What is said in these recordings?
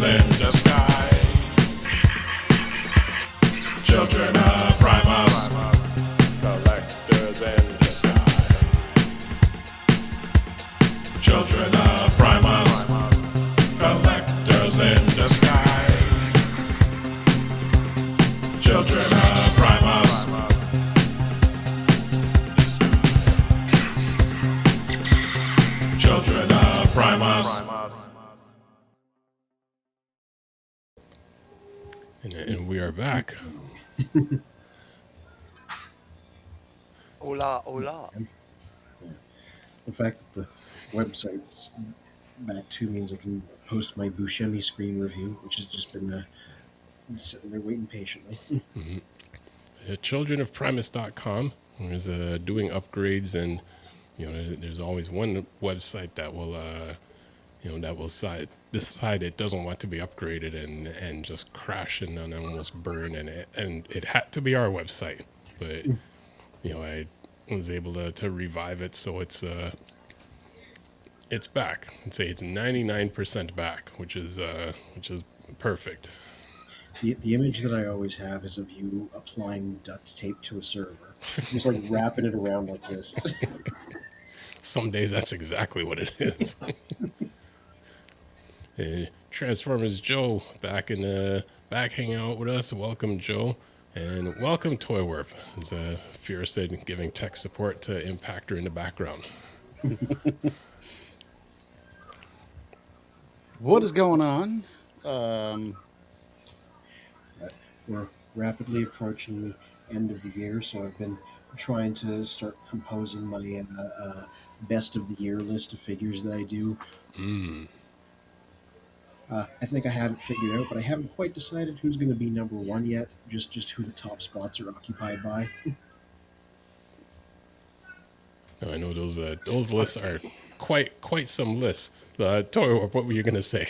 collectors in disguise. Children of Primus, collectors in disguise. Children of Primus, collectors in disguise. Children of Primus. Children of Primus. And we are back. Hola, hola. Yeah. The fact that the website's back too means I can post my Buscemi screen review, which has just been sitting there waiting patiently. Childrenofprimus.com is doing upgrades, and there's always one website that will decide it doesn't want to be upgraded and just crash and almost burn, and it had to be our website, but I was able to revive it, so it's back. I'd say it's 99% back, which is perfect. The image that I always have is of you applying duct tape to a server, just like wrapping it around like this. Some days that's exactly what it is. Transformers Joe back hanging out with us. Welcome, Joe, and welcome Toy Warp. As Fear said, giving tech support to Impactor in the background. What is going on? We're rapidly approaching the end of the year, so I've been trying to start composing my best of the year list of figures that I do. I think I have it figured out, but I haven't quite decided who's going to be number one yet. Just who the top spots are occupied by. I know those lists are quite some lists. Toy Warp, what were you gonna say?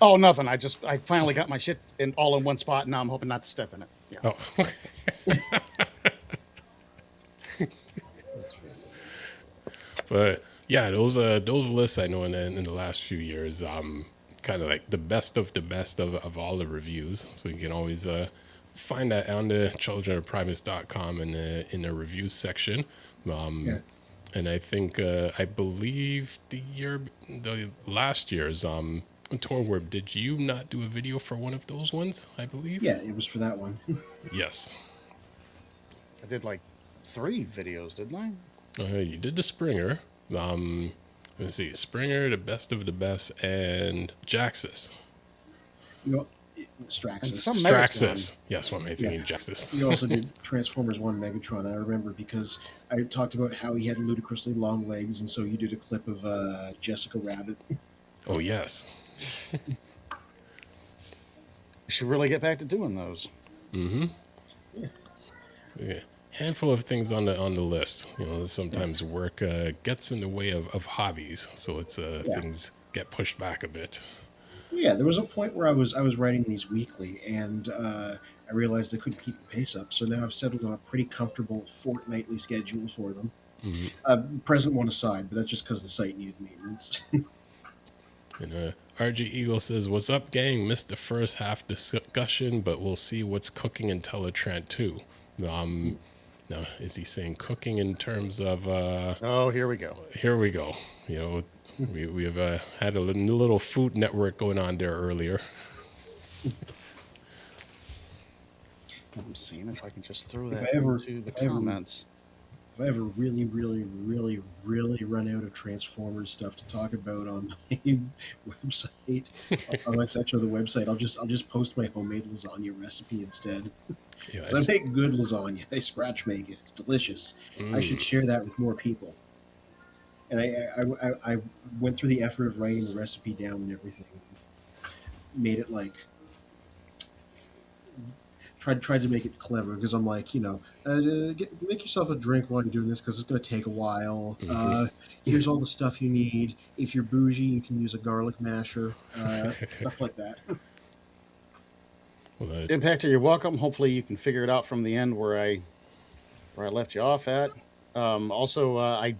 Oh, nothing. I finally got my shit all in one spot, and now I'm hoping not to step in it. Yeah. Oh. But yeah, those lists I know in the last few years, kind of like the best of all the reviews. So you can always find that on the childrenofprimus.com in the reviews section. Yeah. And I think I believe the last year's Tour Warp, did you not do a video for one of those ones? I believe. Yeah, it was for that one. Yes. I did like 3 videos, didn't I? You did the Springer. Let's see, Springer, the best of the best, and Jaxus. Straxus. Straxus. Yes, what am I thinking? Yeah. Jaxus. You also did Transformers 1 Megatron. I remember because I talked about how he had ludicrously long legs, and so you did a clip of Jessica Rabbit. Oh, yes. I should really get back to doing those. Mm-hmm. Yeah. Handful of things on the list. Sometimes work gets in the way of hobbies, so it's things get pushed back a bit. Yeah, there was a point where I was writing these weekly, and I realized I couldn't keep the pace up. So now I've settled on a pretty comfortable fortnightly schedule for them. Mm-hmm. Present one aside, but that's just because the site needed maintenance. And RG Eagle says, "What's up, gang? Missed the first half discussion, but we'll see what's cooking in TelaTraan too." Now, is he saying cooking in terms of? Oh, here we go. Here we go. We have had a little Food Network going on there earlier. I'm seeing if I can just throw If that I ever- into the if I ever- comments. If I ever really, really, really, really run out of Transformers stuff to talk about on my website, on my section of the website, I'll just post my homemade lasagna recipe instead. Yeah, Because I make good lasagna. I scratch make it. It's delicious. I should share that with more people. And I went through the effort of writing the recipe down and everything. Made it like tried to make it clever because I'm like, make yourself a drink while you're doing this because it's going to take a while. Here's all the stuff you need. If you're bougie, you can use a garlic masher, stuff like that. Well, Impactor, you're welcome. Hopefully you can figure it out from the end where I left you off at. Also, I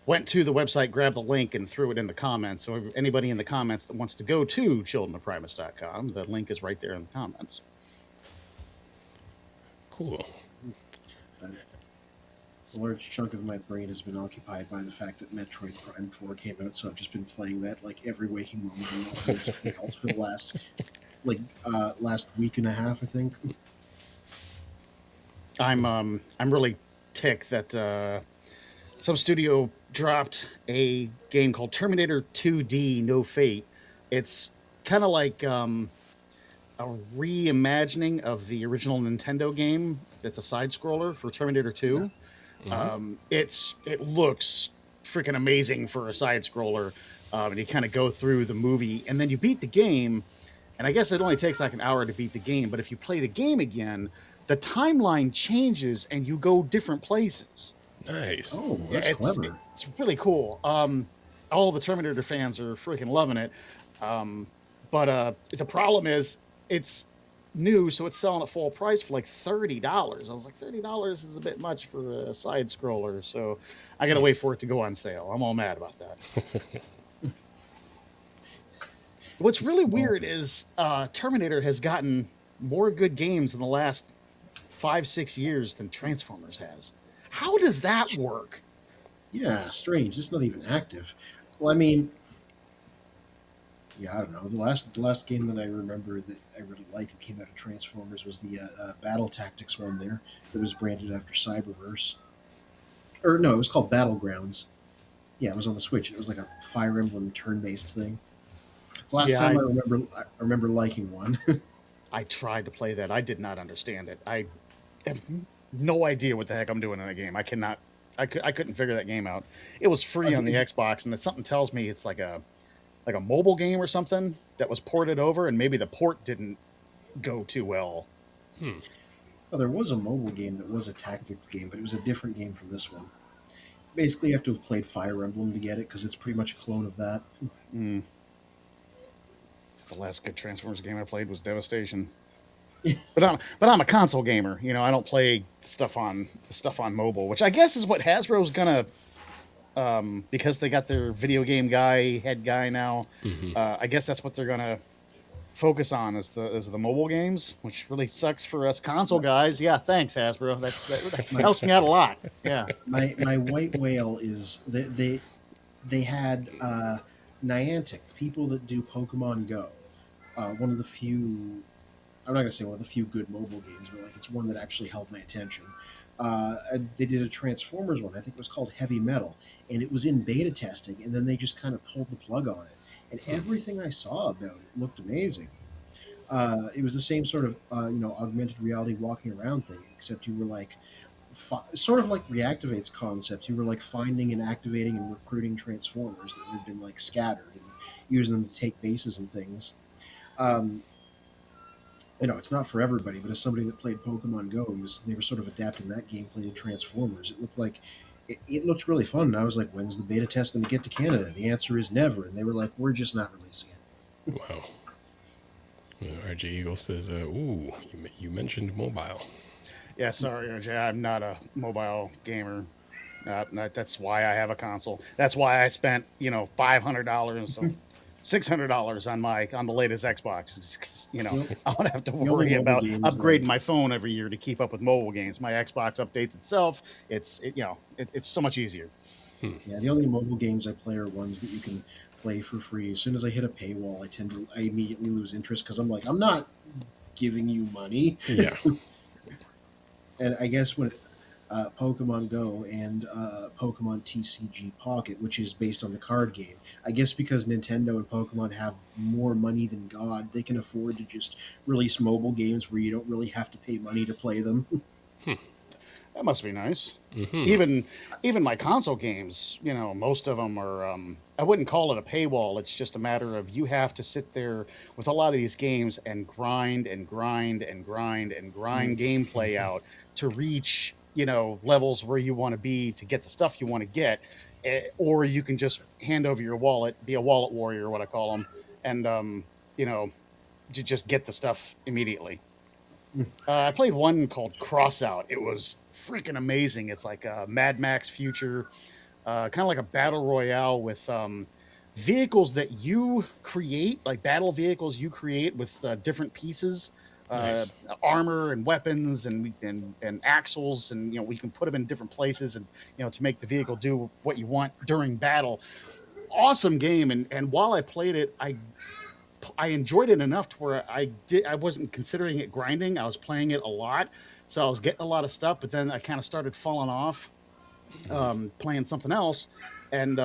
went to the website, grabbed the link, and threw it in the comments. So anybody in the comments that wants to go to childrenofprimus.com, the link is right there in the comments. Cool. A large chunk of my brain has been occupied by the fact that Metroid Prime 4 came out, so I've just been playing that like every waking moment for the last week and a half, I think. I'm really ticked that some studio dropped a game called Terminator 2D No Fate. It's kind of like a reimagining of the original Nintendo game. That's a side scroller for Terminator 2. Yeah. It looks freaking amazing for a side scroller, and you kind of go through the movie, and then you beat the game. And I guess it only takes like an hour to beat the game, but if you play the game again, the timeline changes and you go different places. Nice. Oh, that's clever. It's really cool. All the Terminator fans are freaking loving it. But the problem is it's new, so it's selling at full price for like $30. I was like, $30 is a bit much for a side scroller, so I gotta wait for it to go on sale. I'm all mad about that. What's really weird is Terminator has gotten more good games in the last 5-6 years than Transformers has. How does that work? Yeah, strange. It's not even active. Well, I mean, yeah, I don't know. The last game that I remember that I really liked that came out of Transformers was the Battle Tactics one there that was branded after Cyberverse. Or no, it was called Battlegrounds. Yeah, it was on the Switch. It was like a Fire Emblem turn-based thing. The last time I remember liking one. I tried to play that. I did not understand it. I have no idea what the heck I'm doing in a game. I couldn't figure that game out. It was free on the Xbox, and something tells me it's like a mobile game or something that was ported over, and maybe the port didn't go too well. Well, there was a mobile game that was a tactics game, but it was a different game from this one. Basically, you have to have played Fire Emblem to get it, because it's pretty much a clone of that. The last good Transformers game I played was Devastation. But I'm a console gamer. You know, I don't play stuff on mobile, which I guess is what Hasbro's gonna, because they got their video game head guy now. I guess that's what they're gonna focus on is the mobile games, which really sucks for us console guys. Yeah, thanks Hasbro. That helps me out a lot. Yeah. My white whale is they had Niantic, the people that do Pokemon Go. One of the few, I'm not going to say one of the few good mobile games, but like it's one that actually held my attention. They did a Transformers one, I think it was called Heavy Metal, and it was in beta testing, and then they just kind of pulled the plug on it. And everything I saw about it looked amazing. It was the same sort of, augmented reality walking around thing, except you were like, sort of like Reactivate's concept. You were like finding and activating and recruiting Transformers that had been like scattered and using them to take bases and things. It's not for everybody, but as somebody that played Pokemon Go, they were sort of adapting that gameplay to Transformers. It looked like it looked really fun, and I was like, when's the beta test going to get to Canada? The answer is never, and they were like, we're just not releasing it. Wow. RJ Eagle says, ooh, you mentioned mobile. Yeah, sorry, RJ, I'm not a mobile gamer. That's why I have a console. That's why I spent, $500, so $600 on the latest Xbox. I don't have to worry about upgrading my phone every year to keep up with mobile games. My Xbox updates itself. It's so much easier. Yeah, the only mobile games I play are ones that you can play for free. As soon as I hit a paywall, I immediately lose interest because I'm like, I'm not giving you money. Yeah. And I guess when Pokemon Go and Pokemon TCG Pocket, which is based on the card game, I guess because Nintendo and Pokemon have more money than God, they can afford to just release mobile games where you don't really have to pay money to play them. That must be nice. Even my console games, most of them are, I wouldn't call it a paywall. It's just a matter of you have to sit there with a lot of these games and grind gameplay out to reach, levels where you want to be to get the stuff you want to get. Or you can just hand over your wallet, be a wallet warrior, what I call them, and, to just get the stuff immediately. I played one called Crossout. It was freaking amazing. It's like a Mad Max future. kind of like a battle royale with vehicles that you create, like battle vehicles you create with different pieces, uh, Nice. armor and weapons and axles, and we can put them in different places, and to make the vehicle do what you want during battle. Awesome game, and while I played it, I enjoyed it enough to where I wasn't considering it grinding. I was playing it a lot, so I was getting a lot of stuff. But then I kind of started falling off, playing something else, and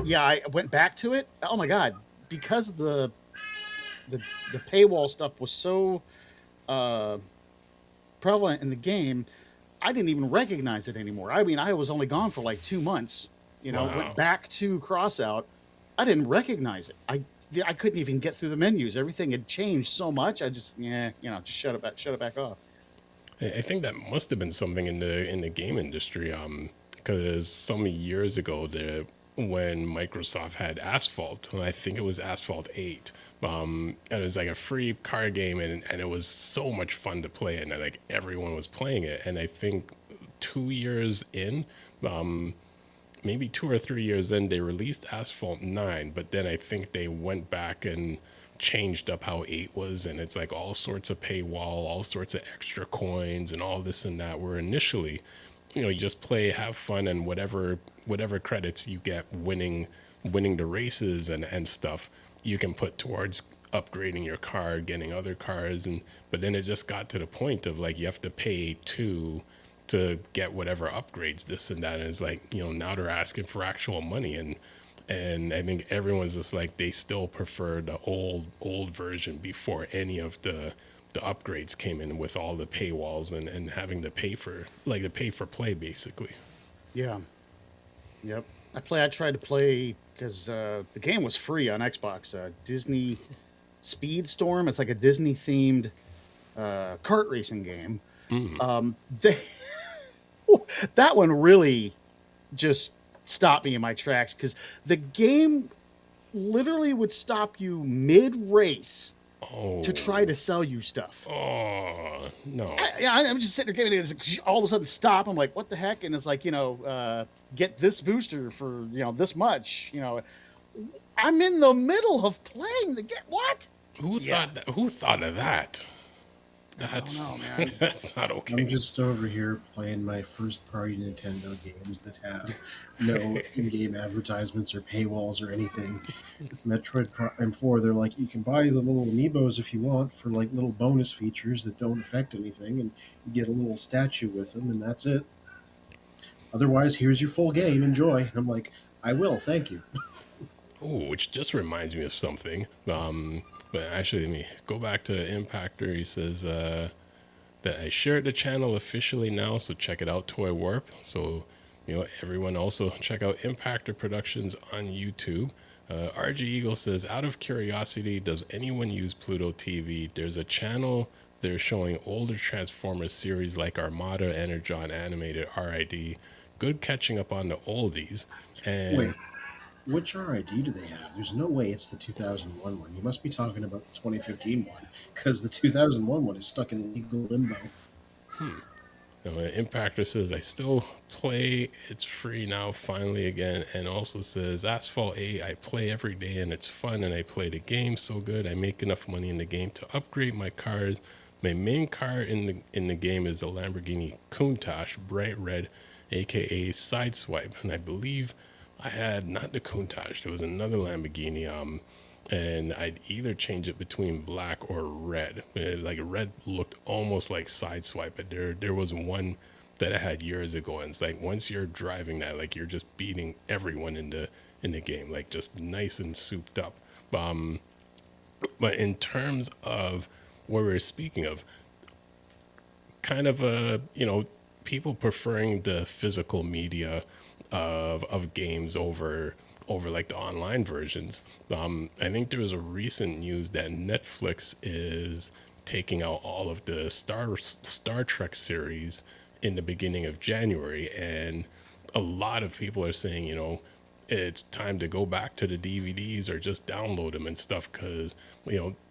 yeah, I went back to it. Oh my god, because the the paywall stuff was so uh, prevalent in the game, I didn't even recognize it anymore. I mean, I was only gone for like 2 months. Went Wow. back to Crossout. I didn't recognize it. I couldn't even get through the menus. Everything had changed so much. I just just shut it back off. I think that must have been something in the game industry, because some years ago, when Microsoft had Asphalt, and I think it was Asphalt 8, and it was like a free car game, and it was so much fun to play, and like everyone was playing it, and I think 2 years in, maybe 2 or 3 years in, they released Asphalt 9, but then I think they went back and changed up how 8 was, and it's like all sorts of paywall, all sorts of extra coins, and all this and that. Where initially, you just play, have fun, and whatever credits you get winning the races and stuff, you can put towards upgrading your car, getting other cars, and but then it just got to the point of like you have to pay to get whatever upgrades, this and that. And it's like, now they're asking for actual money, and I think everyone's just like, they still prefer the old version before any of the upgrades came in with all the paywalls and having to pay for, like, the pay for play basically. Yeah. Yep. I tried to play because the game was free on Xbox. Disney Speedstorm. It's like a Disney themed kart racing game. They that one really just stopped me in my tracks because the game literally would stop you mid race Oh, to try to sell you stuff. oh no. I'm just sitting there giving it. All of a sudden, stop. I'm like, what the heck? And it's like, get this booster for this much. I'm in the middle of playing the game. What? Who thought of that? I That's don't know, man. that's not okay. I'm just over here playing my first party Nintendo games that have no in-game advertisements or paywalls or anything. With Metroid Prime 4, they're like, you can buy the little amiibos if you want for like little bonus features that don't affect anything, and you get a little statue with them, and that's it. Otherwise, here's your full game. Enjoy. And I'm like, I will, thank you. Oh, which just reminds me of something. But actually, let me go back to Impactor. He says that I shared the channel officially now, so check it out, Toy Warp. So, everyone also check out Impactor Productions on YouTube. RG Eagle says, out of curiosity, does anyone use Pluto TV? There's a channel they're showing older Transformers series like Armada, Energon, Animated, RID. Good catching up on the oldies. And Wait, which RID do they have? There's no way it's the 2001 one. You must be talking about the 2015 one, because the 2001 one is stuck in legal limbo. Impactor says, I still play. It's free now, finally again. And also says, Asphalt 8, I play every day and it's fun. And I play the game so good. I make enough money in the game to upgrade my cars. My main car in the game is a Lamborghini Countach, bright red, aka Sideswipe. And I believe I had not the Countach. There was another Lamborghini. And I'd either change it between black or red. Like red looked almost like Sideswipe, but there was one that I had years ago, and it's like once you're driving that, like you're just beating everyone in the game, like just nice and souped up. But in terms of what we're speaking of, kind of people preferring the physical media of games over like the online versions. I think there was a recent news that Netflix is taking out all of the Star Trek series in the beginning of January, and a lot of people are saying, it's time to go back to the DVDs or just download them and stuff, because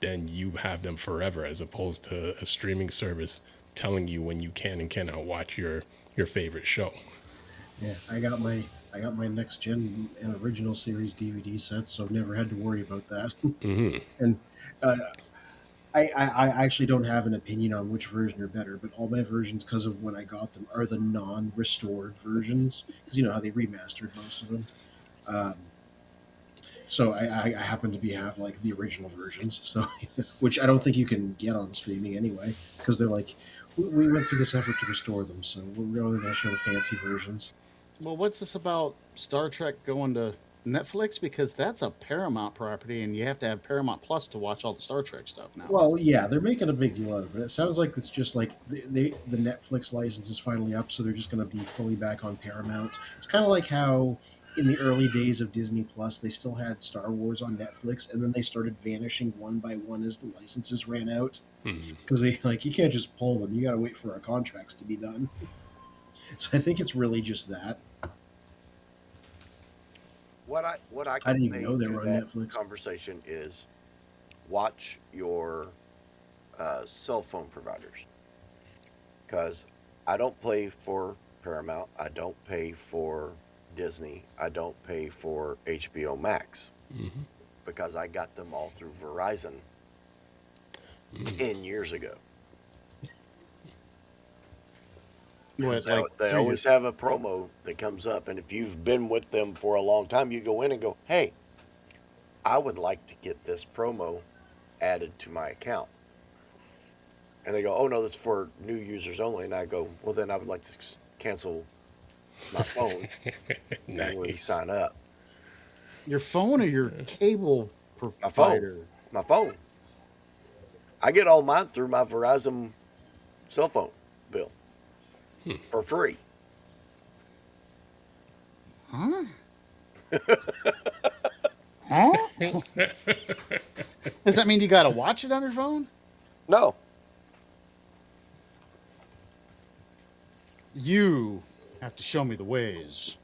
then you have them forever, as opposed to a streaming service telling you when you can and cannot watch your favorite show. Yeah, I got my I got my next gen and original series DVD sets, so I've never had to worry about that. Hmm. And uh, I actually don't have an opinion on which version are better, but all my versions, because of when I got them, are the non-restored versions, because you know how they remastered most of them. Um, so I happen to be have like the original versions, so which I don't think you can get on streaming anyway, because they're like we went through this effort to restore them, so we're only going to show the fancy versions. Well, what's this about Star Trek going to Netflix? Because that's a Paramount property, and you have to have Paramount Plus to watch all the Star Trek stuff now. Well, yeah, they're making a big deal out of it. It sounds like it's just like the Netflix license is finally up, so they're just going to be fully back on Paramount. It's kind of like how in the early days of Disney Plus, they still had Star Wars on Netflix, and then they started vanishing one by one as the licenses ran out. Because they like you can't just pull them; you got to wait for our contracts to be done. So I think it's really just that. What I I can didn't even say know they to were on that Netflix. conversation is watch your cell phone providers, because I don't pay for Paramount, I don't pay for Disney, I don't pay for HBO Max Hmm. because I got them all through Verizon 10 years ago. What, They, like they through your always have a promo that comes up, and if you've been with them for a long time, you go in and go, "Hey, I would like to get this promo added to my account." And they go, "Oh no, that's for new users only." And I go, "Well, then I would like to cancel my phone and Nice. re-sign up." your phone or your cable My phone, provider? my phone. I get all mine through my Verizon cell phone bill for free. Huh? Huh? Does that mean you got to watch it on your phone? No, You have to show me the ways.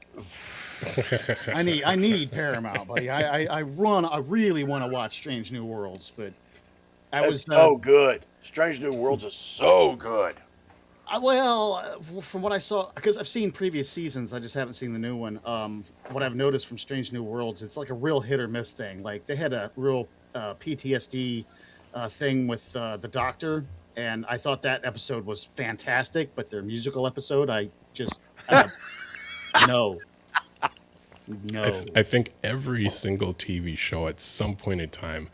I need Paramount, buddy. I really want to watch Strange New Worlds, but I it's was so good. Strange New Worlds is so good. from what I saw, because I've seen previous seasons, I just haven't seen the new one. What I've noticed from Strange New Worlds, it's like a real hit or miss thing. Like they had a real PTSD thing with the Doctor, and I thought that episode was fantastic. But their musical episode, I just no, no. I think every single TV show at some point in time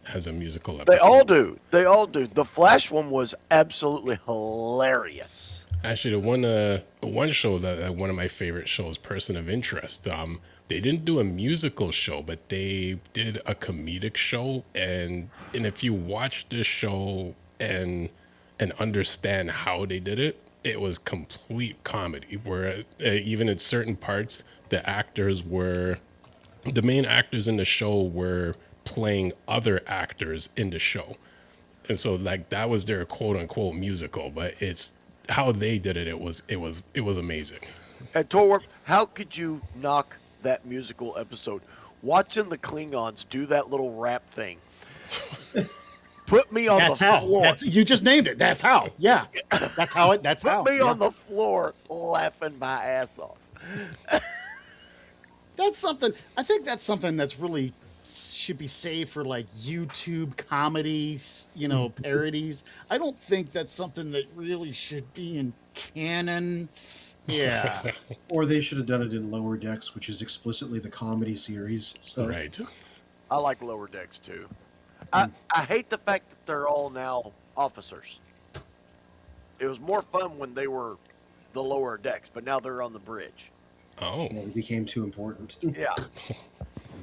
has a musical They all episode. do. They all do. The Flash one was absolutely hilarious. Actually, one show that one of my favorite shows, Person of Interest. They didn't do a musical show, but they did a comedic show, and if you watch this show and understand how they did it, it was complete comedy. Where even in certain parts, the main actors in the show were playing other actors in the show. And so like that was their quote unquote musical, but it's how they did it. It was amazing. And Torwarp, how could you knock that musical episode? Watching the Klingons do that little rap thing. Put me on That's the how. floor. You just named it. That's how. Yeah. That's how it. That's Put how. me Yeah. on the floor laughing my ass off. That's something. I think that's something that's really should be saved for like YouTube comedies, parodies. I don't think that's something that really should be in canon. Yeah. Or they should have done it in Lower Decks, which is explicitly the comedy series. So Right. I like Lower Decks too. I hate the fact that they're all now officers. It was more fun when they were the Lower Decks, but now they're on the bridge. Oh. they became too important. Yeah,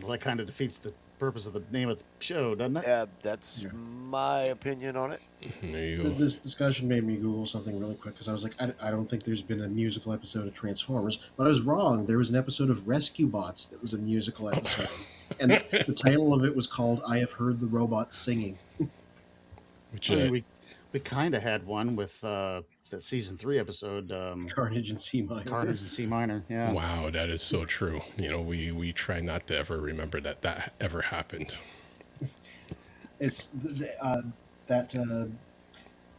Well, that kind of defeats the purpose of the name of the show, doesn't it? yeah, that's Yeah. my opinion on it. There you go. This discussion made me Google something really quick because I was like, I don't think there's been a musical episode of Transformers, but I was wrong. There was an episode of Rescue Bots that was a musical episode, and the title of it was called "I Have Heard the Robots Singing." Which, I mean, we kind of had one with the season 3 episode, Carnage in C minor. Carnage in C minor. Yeah. wow, that is so true. We try not to ever remember that ever happened. It's that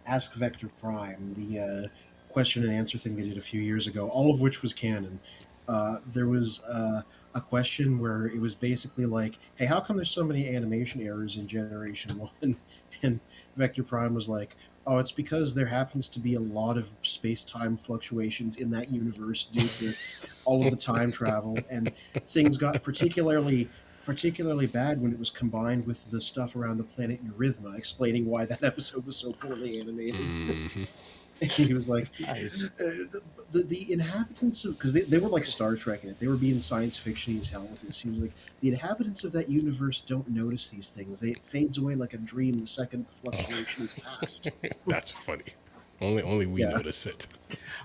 Ask Vector Prime, the question and answer thing they did a few years ago, all of which was canon. there was a question where it was basically like, "Hey, how come there's so many animation errors in Generation One?" And Vector Prime was like, "Oh, it's because there happens to be a lot of space-time fluctuations in that universe due to all of the time travel, and things got particularly bad when it was combined with the stuff around the planet Eurythma, explaining why that episode was so poorly animated." Hmm. He was like, Nice. the inhabitants of, because they were like Star Trek in it, they were being science fiction as hell with this. He was like, the inhabitants of that universe don't notice these things. It fades away like a dream the second the fluctuation is past. That's funny. Only we Yeah. notice it.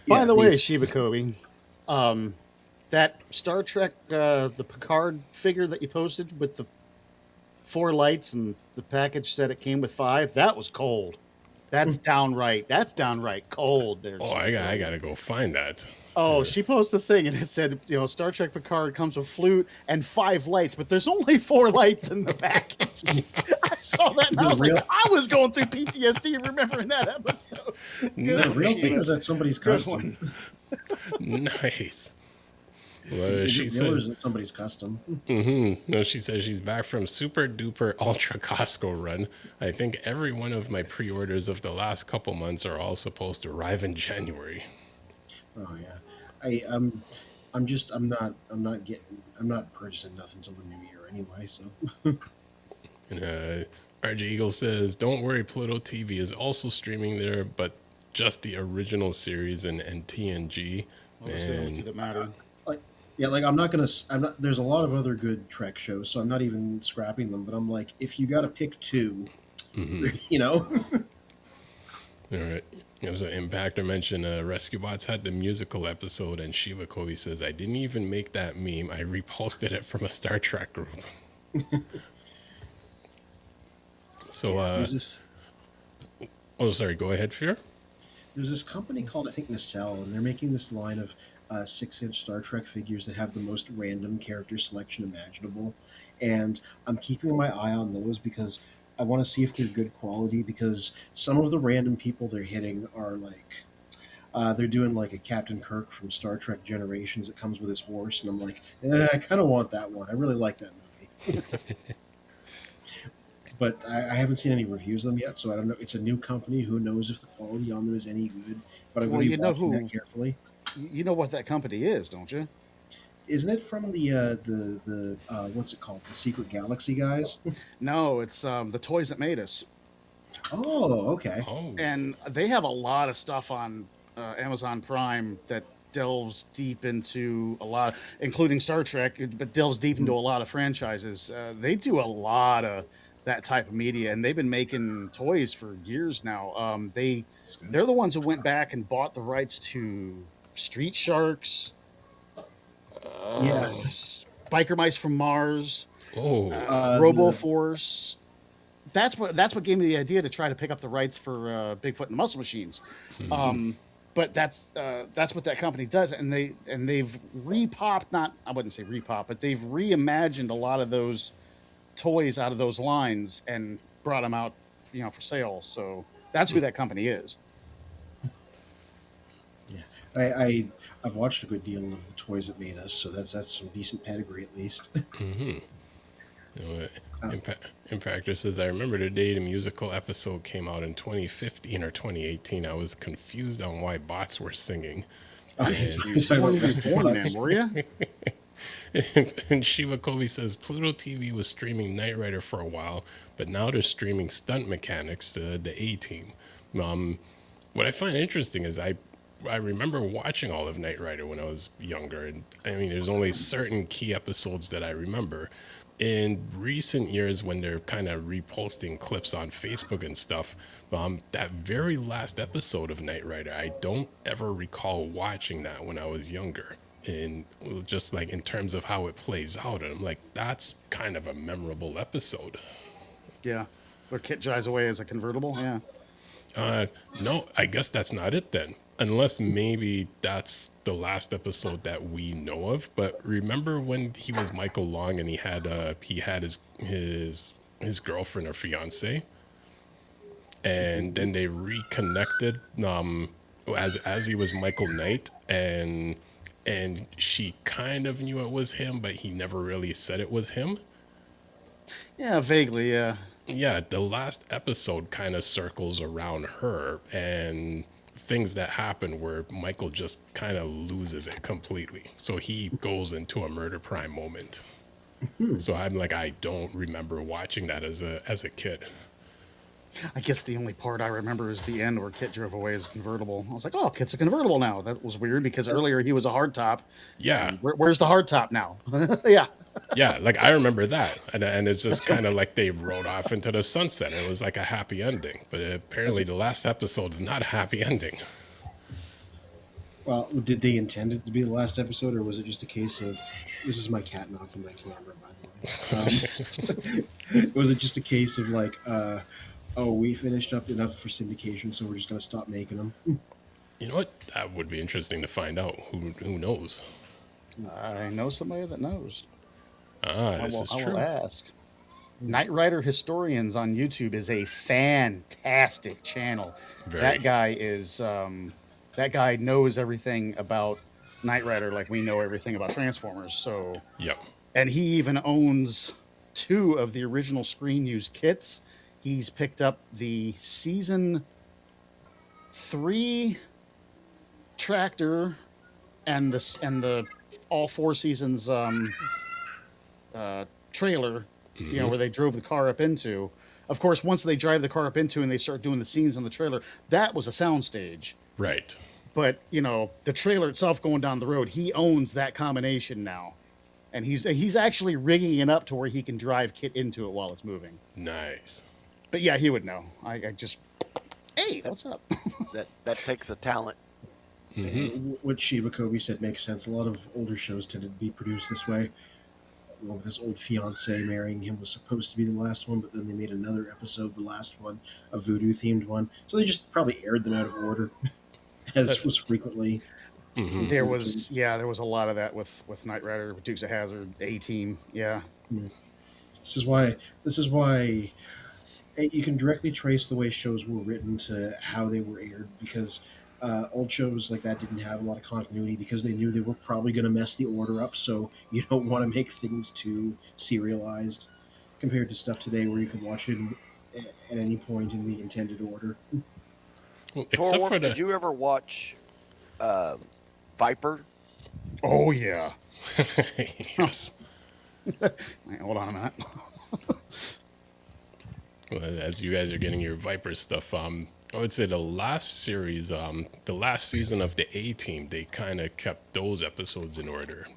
By Yeah, the way, these- Shiba Kobe, that Star Trek, the Picard figure that you posted with the 4 lights and the package said it came with 5, that was cold. That's downright cold. There. Oh, Shiba I Kobe. gotta go find that. Oh, she posted this thing and it said, Star Trek Picard comes with flute and 5 lights, but there's only 4 lights in the package. I saw that and I was real? like, I was going through PTSD remembering that episode. is that a real thing, or is that somebody's Good custom? Nice. Well, Is she it real or is says, it somebody's custom? no, she says she's back from super duper ultra Costco run. I think every one of my pre-orders of the last couple months are all supposed to arrive in January. Oh yeah, I'm not purchasing nothing till the new year anyway. So And RJ Eagle says, don't worry, Pluto TV is also streaming there, but just the original series and TNG. Well, those are the only two And that matter. yeah, like I'm not. There's a lot of other good Trek shows, so I'm not even scrapping them. But I'm like, if you got to pick 2, you know. all right. So Impactor mentioned Rescue Bots had the musical episode, and Shiva Kobe says, I didn't even make that meme. I reposted it from a Star Trek group. So, There's this oh, sorry, go ahead, Fear. there's this company called, I think, Nacelle, and they're making this line of 6-inch Star Trek figures that have the most random character selection imaginable. And I'm keeping my eye on those because I want to see if they're good quality, because some of the random people they're hitting are like, they're doing like a Captain Kirk from Star Trek Generations that comes with his horse, and I'm like, I kind of want that one. I really like that movie. But I haven't seen any reviews of them yet, so I don't know. It's a new company. Who knows if the quality on them is any good? But I'm Well, going to you be know watching who- that carefully. You know what that company is, don't you? Isn't it from the what's it called? The Secret Galaxy guys? No, it's the toys that made us. Oh, okay. Oh, And they have a lot of stuff on Amazon Prime that delves deep into a lot, including Star Trek, but delves deep into a lot of franchises. They do a lot of that type of media, and they've been making toys for years now. They're the ones who went back and bought the rights to Street Sharks, Yeah. Biker Mice from Mars, oh, Robo the- Force. That's what gave me the idea to try to pick up the rights for Bigfoot and Muscle Machines. But that's what that company does, and they've repopped, not, I wouldn't say repop, but they've reimagined a lot of those toys out of those lines and brought them out, for sale. So that's who that company is. Yeah, I've watched a good deal of the toys that made us, so that's some decent pedigree at least. Impactor says, I remember the day the musical episode came out in 2015 or 2018. I was confused on why bots were singing. You're talking about Rescue Born then, Bots. were you? And Shiva Kobe says, Pluto TV was streaming Knight Rider for a while, but now they're streaming Stunt Mechanics, the A-Team. What I find interesting is I remember watching all of Knight Rider when I was younger, and I mean, there's only certain key episodes that I remember. In recent years, when they're kind of reposting clips on Facebook and stuff, that very last episode of Knight Rider, I don't ever recall watching that when I was younger. And just like in terms of how it plays out, and I'm like, that's kind of a memorable episode. Yeah. Where Kit drives away as a convertible. Yeah. No, I guess that's not it then. Unless maybe that's the last episode that we know of. But remember when he was Michael Long and he had his girlfriend or fiance, and then they reconnected as he was Michael Knight, and and she kind of knew it was him, but he never really said it was him. Yeah, vaguely. Yeah. Yeah, the last episode kind of circles around her and things that happen where Michael just kind of loses it completely. So he goes into a murder prime moment. So I'm like, I don't remember watching that as a kid. I guess the only part I remember is the end where Kit drove away as a convertible. I was like, oh, Kit's a convertible now. That was weird because earlier he was a hardtop. Yeah. And where's the hardtop now? Yeah. Yeah, like I remember that, and it's just kind of like they rode off into the sunset. It was like a happy ending, but apparently the last episode is not a happy ending. Well, did they intend it to be the last episode, or was it just a case of this is my cat knocking my camera? By the way, was it just a case of like, oh, we finished up enough for syndication, so we're just gonna stop making them? You know what? That would be interesting to find out. Who knows? I know somebody that knows. This is I true. will ask. Knight Rider Historians on YouTube is a fantastic channel. Very. That guy knows everything about Knight Rider like we know everything about Transformers. So, Yep. and he even owns 2 of the original screen used kits. He's picked up the season 3 tractor and the all 4 seasons trailer, you know, where they drove the car up into. Of course, once they drive the car up into and they start doing the scenes on the trailer, that was a soundstage. Right. But, you know, the trailer itself going down the road, he owns that combination now. And he's actually rigging it up to where he can drive Kit into it while it's moving. Nice. But yeah, he would know. I just, hey, what's up? That takes a talent. What Sheba Kobe said makes sense. A lot of older shows tended to be produced this way. The one with his old fiance marrying him was supposed to be the last one, but then they made another episode, the last one, a voodoo themed one. So they just probably aired them out of order, as was frequently. There was a lot of that with Knight Rider, Dukes of Hazzard, A-Team. Yeah. This is why you can directly trace the way shows were written to how they were aired, because old shows like that didn't have a lot of continuity because they knew they were probably going to mess the order up, so you don't want to make things too serialized compared to stuff today where you can watch it at any point in the intended order. Well, except for Did you ever watch Viper? Oh, yeah. Yes. Wait, hold on a minute. Well, as you guys are getting your Viper stuff, I would say the last series, the last season of the A-Team, they kind of kept those episodes in order,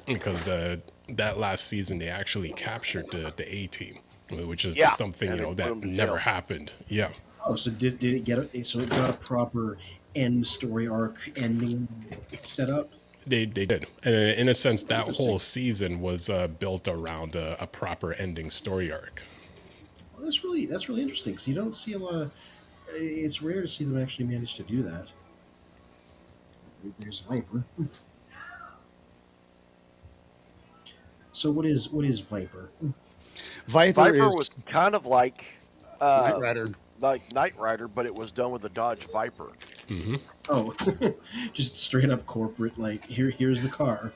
because that last season they actually captured the A-Team, which is something that never happened. Yeah. Oh, so did it get so it got a proper end story arc ending set up? They did, and in a sense, that whole season was built around a proper ending story arc. Well, that's really interesting because you don't see a lot of. It's rare to see them actually manage to do that. There's Viper. So what is Viper? Viper was kind of like Knight Rider. like Knight Rider, but it was done with a Dodge Viper. Mm-hmm. Oh, just straight up corporate. Like here's the car.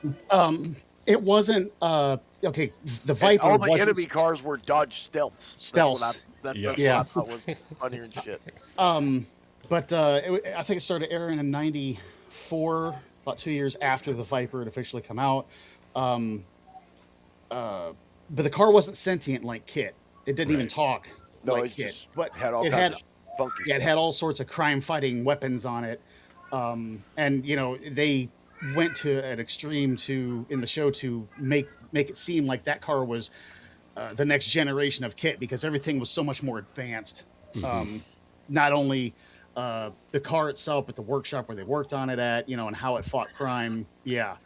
It wasn't okay. The Viper. And all the wasn't enemy cars were Dodge Stealths. Stealths. That's Yes. what I thought was funnier and shit. But I think it started airing in '94, about 2 years after the Viper had officially come out. But the car wasn't sentient like Kit. It didn't even talk No, like it Kit. just But had all it kinds had of funky yeah, it stuff. had all sorts of crime-fighting weapons on it. And you know they went to an extreme in the show to make it seem like that car was the next generation of Kit because everything was so much more advanced. Not only the car itself, but the workshop where they worked on it at, and how it fought crime. Yeah.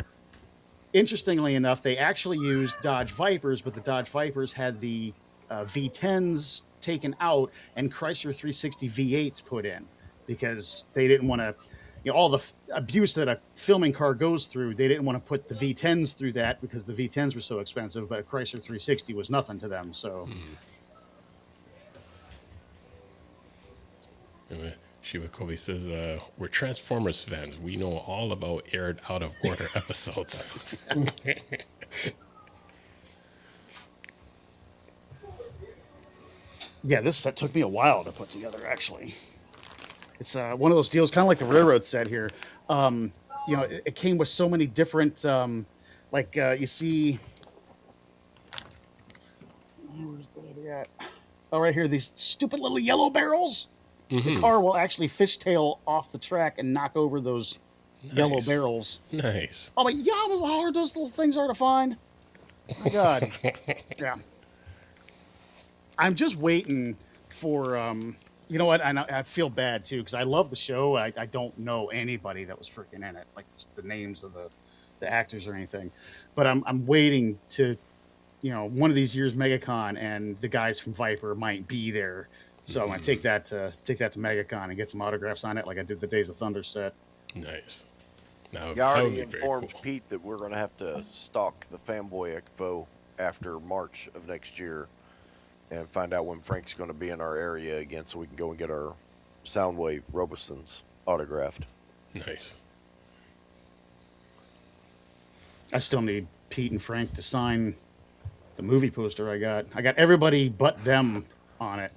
Interestingly enough, they actually used Dodge Vipers, but the Dodge Vipers had the V10s taken out and Chrysler 360 V8s put in because they didn't want to, all the abuse that a filming car goes through, they didn't want to put the V10s through that because the V10s were so expensive, but a Chrysler 360 was nothing to them. So, Shiva Kobe says, we're Transformers fans. We know all about aired out of order episodes. Yeah, this set took me a while to put together, actually. It's one of those deals, kind of like the Railroad set here. It came with so many different, you see, where are they at? Oh, right here, these stupid little yellow barrels. The car will actually fishtail off the track and knock over those yellow barrels. Nice. Oh, my God, how hard those little things are to find. My God. Yeah. I'm just waiting for, you know what? I feel bad, too, because I love the show. I don't know anybody that was freaking in it, like the names of the actors or anything. But I'm waiting to, one of these years MegaCon, and the guys from Viper might be there. So I'm going to take that to MegaCon and get some autographs on it like I did the Days of Thunder set. Nice. Now, you already informed Pete that we're going to have to stalk the Fanboy Expo after March of next year and find out when Frank's going to be in our area again so we can go and get our Soundwave Robosons autographed. Nice. I still need Pete and Frank to sign the movie poster I got. I got everybody but them on it.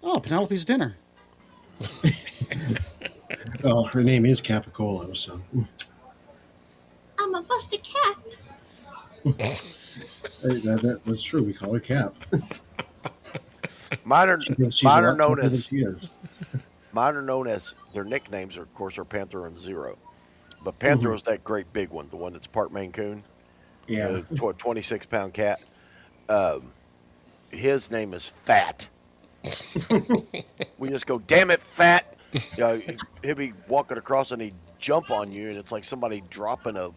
Oh, Penelope's dinner. Well, her name is Capicola, so. I'm a busted cat. That's true. We call her Cap. Mine are known as she is. Mine are known as their nicknames are, of course, are Panther and Zero. But Panther is that great big one, the one that's part Maine Coon. Yeah. The 26-pound cat. His name is Fat. We just go, damn it, Fat. He'll be walking across and he'd jump on you, and it's like somebody dropping a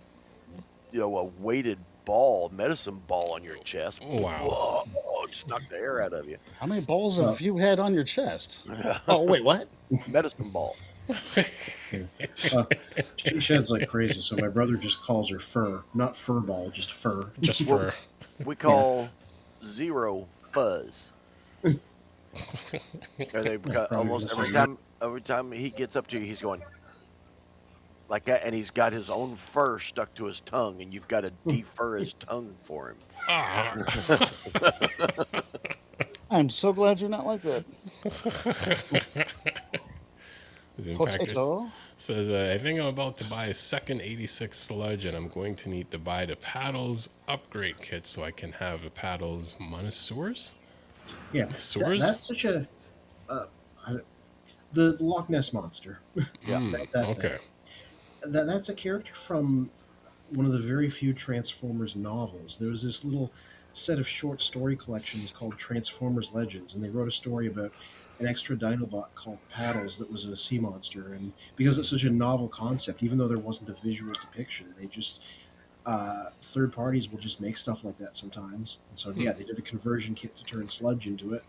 weighted ball, medicine ball on your chest. Wow. Whoa, just knock the air out of you. How many balls have you had on your chest? Oh, wait, what? Medicine ball. She sheds like crazy, so my brother just calls her Fur. Not Fur Ball, just Fur. Just fur. We call Zero Fuzz. And they've got almost every time he gets up to you, he's going like that, and he's got his own fur stuck to his tongue, and you've got to defur his tongue for him. I'm so glad you're not like that. Potato says, I think I'm about to buy a second 86 sludge, and I'm going to need to buy the paddles upgrade kit so I can have the paddles monosaurs. Yeah, that's such a the Loch Ness monster. Yeah, okay. That's a character from one of the very few Transformers novels. There was this little set of short story collections called Transformers Legends, and they wrote a story about an extra Dinobot called Paddles that was a sea monster. And because it's such a novel concept, even though there wasn't a visual depiction, they just third parties will just make stuff like that sometimes. And so yeah, they did a conversion kit to turn sludge into it.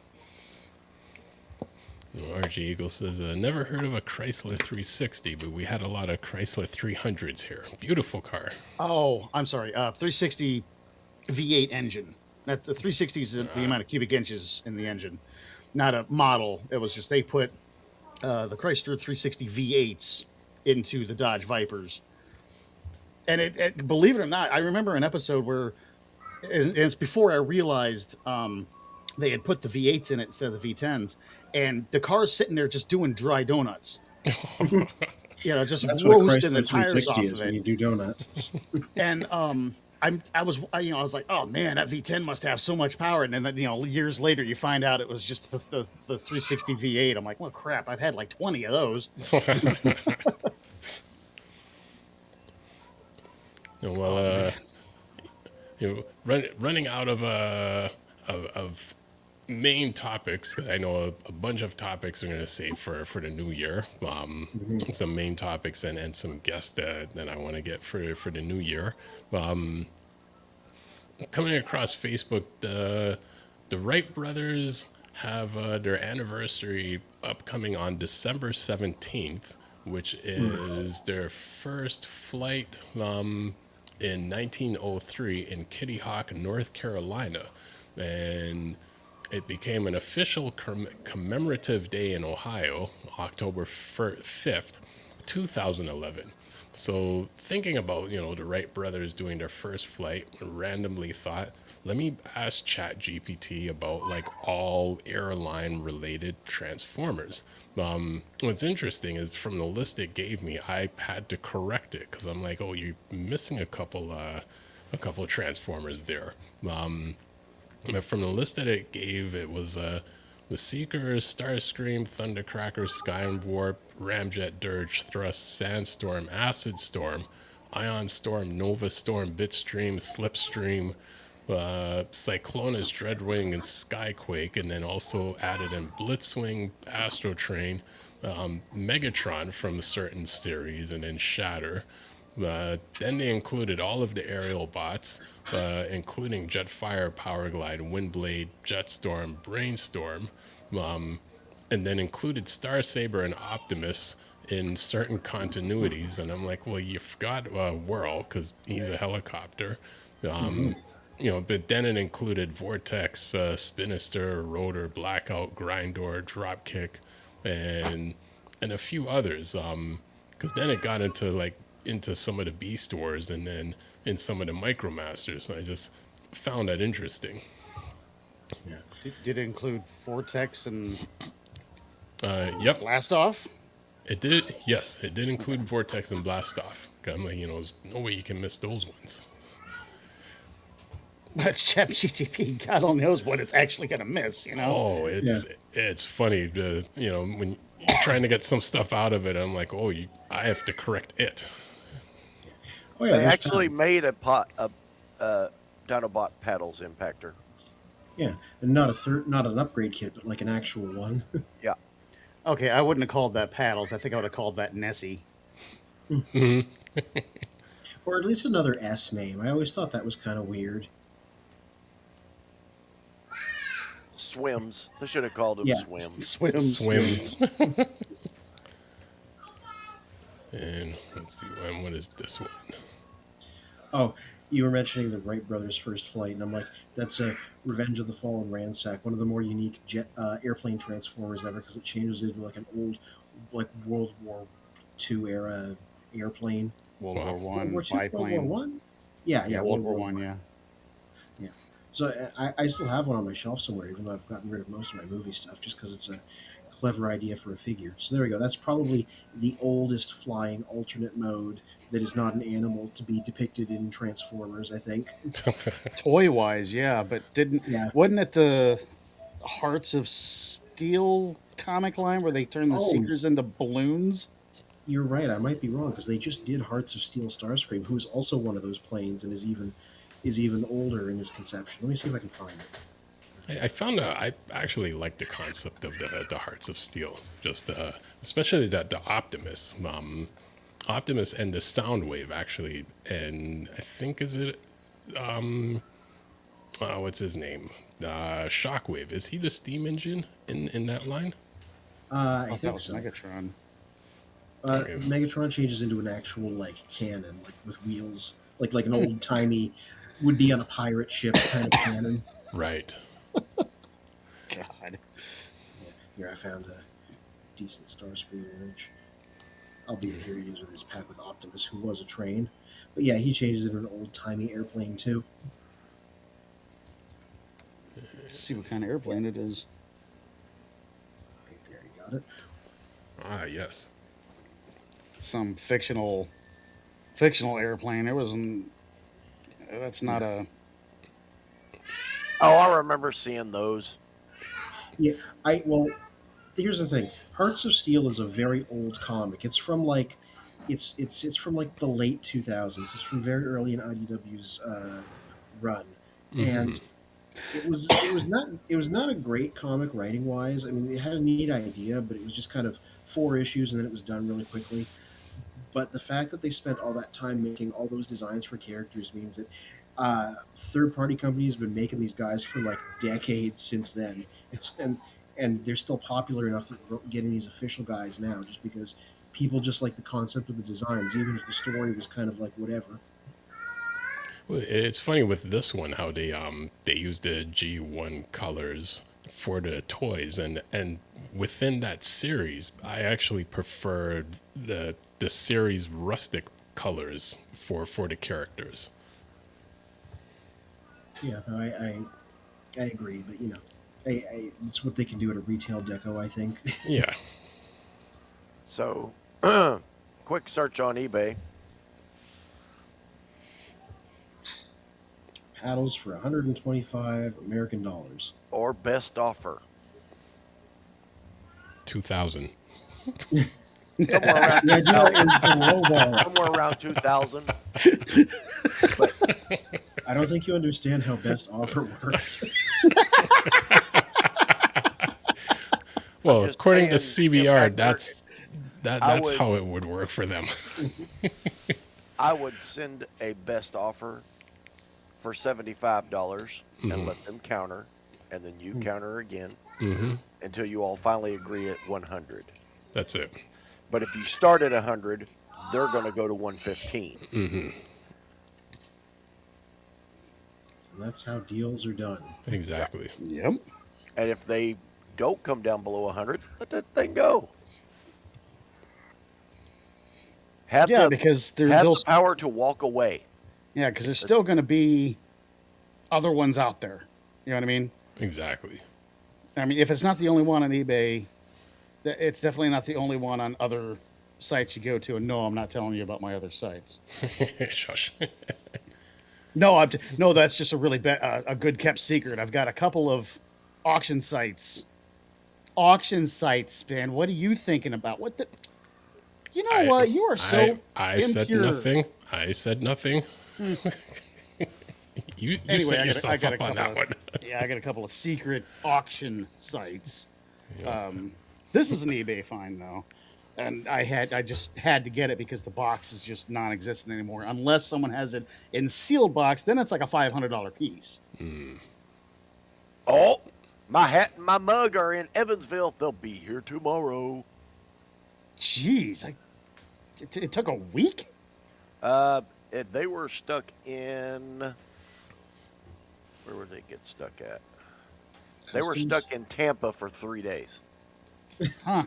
RG Eagle says, never heard of a Chrysler 360, but we had a lot of Chrysler 300s here. Beautiful car. Oh, I'm sorry. 360 V8 engine. The 360 is the amount of cubic inches in the engine, not a model. It was just they put the Chrysler 360 V8s into the Dodge Vipers. And it believe it or not, I remember an episode where, and it's before I realized they had put the V8s in it instead of the V10s, and the car's sitting there just doing dry donuts. Just That's roasting the tires off is of it. when you do donuts. And I was like, oh man, that V10 must have so much power. And then years later, you find out it was just the 360 V8. I'm like, well, crap, I've had like 20 of those. Running out of main topics, because I know a bunch of topics are going to save for the new year. Some main topics and some guests that I want to get for the new year. Coming across Facebook, the Wright brothers have their anniversary upcoming on December 17th, which is their first flight in 1903 in Kitty Hawk, North Carolina. And it became an official commemorative day in Ohio, October 5th, 2011. So thinking about, the Wright brothers doing their first flight, I randomly thought, let me ask ChatGPT about like all airline related transformers. What's interesting is from the list it gave me, I had to correct it because I'm like, oh, you're missing a couple of transformers there. But from the list that it gave, it was the Seeker, Starscream, Thundercracker, Skywarp, Ramjet, Dirge, Thrust, Sandstorm, Acid Storm, Ion Storm, Nova Storm, Bitstream, Slipstream, Cyclonus, Dreadwing, and Skyquake, and then also added in Blitzwing, Astrotrain, Megatron from a certain series, and then Shatter. Then they included all of the aerial bots, including Jetfire, Powerglide, Windblade, Jetstorm, Brainstorm, and then included Starsaber and Optimus in certain continuities. And I'm like, well, you forgot Whirl because he's a helicopter. But then it included Vortex, Spinister, Rotor, Blackout, Grindor, Dropkick, and a few others. Because then it got into some of the Beast Wars and then in some of the Micromasters. So I just found that interesting. Yeah. Did it include Vortex and Yep, Blast Off? it did. Yes, it did include Vortex and Blastoff. I'm like, there's no way you can miss those ones. That's ChatGPT. God only knows what it's actually going to miss, Oh, it's funny. When you're trying to get some stuff out of it, I'm like, oh, I have to correct it. Oh yeah, They there's actually made a Dinobot paddles impactor. yeah, and not an upgrade kit, but like an actual one. Yeah. Okay, I wouldn't have called that paddles. I think I would have called that Nessie. Or at least another S name. I always thought that was kind of weird. Swims. They should have called him Yeah. Swims. Swims. And let's see, what is this one? Oh, you were mentioning the Wright brothers' first flight, and I'm like, that's a Revenge of the Fallen Ransack, one of the more unique airplane transformers ever, because it changes into like an old, like World War II era airplane. World War World One War II, biplane. World War One. Yeah, World War One. Yeah. So I still have one on my shelf somewhere, even though I've gotten rid of most of my movie stuff, just because it's a clever idea for a figure. So there we go. That's probably the oldest flying alternate mode that is not an animal to be depicted in Transformers, I think. Toy wise, yeah, but wasn't it the Hearts of Steel comic line where they turned the Seekers into balloons? You're right. I might be wrong because they just did Hearts of Steel Starscream, who is also one of those planes and is even older in his conception. Let me see if I can find it. I found I actually like the concept of the Hearts of Steel, just especially the Optimus, Optimus and the Soundwave actually, and I think what's his name? Shockwave. Is he the steam engine in that line? I That think was so. Megatron. Okay. Megatron changes into an actual like cannon, like with wheels, like an old timey, would be on a pirate ship kind of cannon. Right. God. Here I found a decent Starscream image. Albeit here he is with his pack with Optimus, who was a train. But yeah, he changes into an old timey airplane too. Let's see what kind of airplane it is. Right there, you got it. Ah, yes. Some fictional airplane. It wasn't. That's not a. Oh, I remember seeing those. Yeah, here's the thing. Hearts of Steel is a very old comic. It's from like it's from like the late 2000s. It's from very early in IDW's run. And it was not a great comic writing wise. I mean, it had a neat idea, but it was just kind of 4 issues and then it was done really quickly. But the fact that they spent all that time making all those designs for characters means that third-party companies have been making these guys for like decades since then. And they're still popular enough that we're getting these official guys now, just because people just like the concept of the designs, even if the story was kind of like whatever. Well, it's funny with this one how they used the G1 colors for the toys, and within that series, I actually preferred the series rustic colors for the characters. Yeah, no, I agree, but it's what they can do at a retail deco, I think. Yeah. So, quick search on eBay. Paddles for 125 American dollars. Or best offer. 2000. Somewhere around The idea is to lowball it. somewhere around 2000. But I don't think you understand how best offer works. Well, just according to saying, CBR, Impact that's I that's would- how it would work for them. I would send a best offer for $75 Mhm. and let them counter, and then you counter again Hmm. until you all finally agree at 100. That's it. But if you start at 100, they're going to go to 115. Hmm. And that's how deals are done. Exactly. Yep. And if they don't come down below 100, let that thing go. Have Yeah, the, because have they'll the power to walk away. yeah, because there's still going to be other ones out there. You know what I mean? Exactly. I mean, if it's not the only one on eBay, it's definitely not the only one on other sites you go to. And no, I'm not telling you about my other sites. Shush. No, no, that's just a really a good kept secret. I've got a couple of auction sites. Auction sites, man. What are you thinking about? What the? You know what? You are so I said impure. nothing. I said nothing. You Anyway, set yourself I got up on that one. Yeah, I got a couple of secret auction sites. This is an eBay find though, and I just had to get it because the box is just non-existent anymore. Unless someone has it in sealed box, then it's like a $500 piece. Oh, my hat and my mug are in Evansville. They'll be here tomorrow. Jeez, it took a week. They were stuck in. Where would they get stuck at? They were Customs? stuck in Tampa for 3 days. Huh.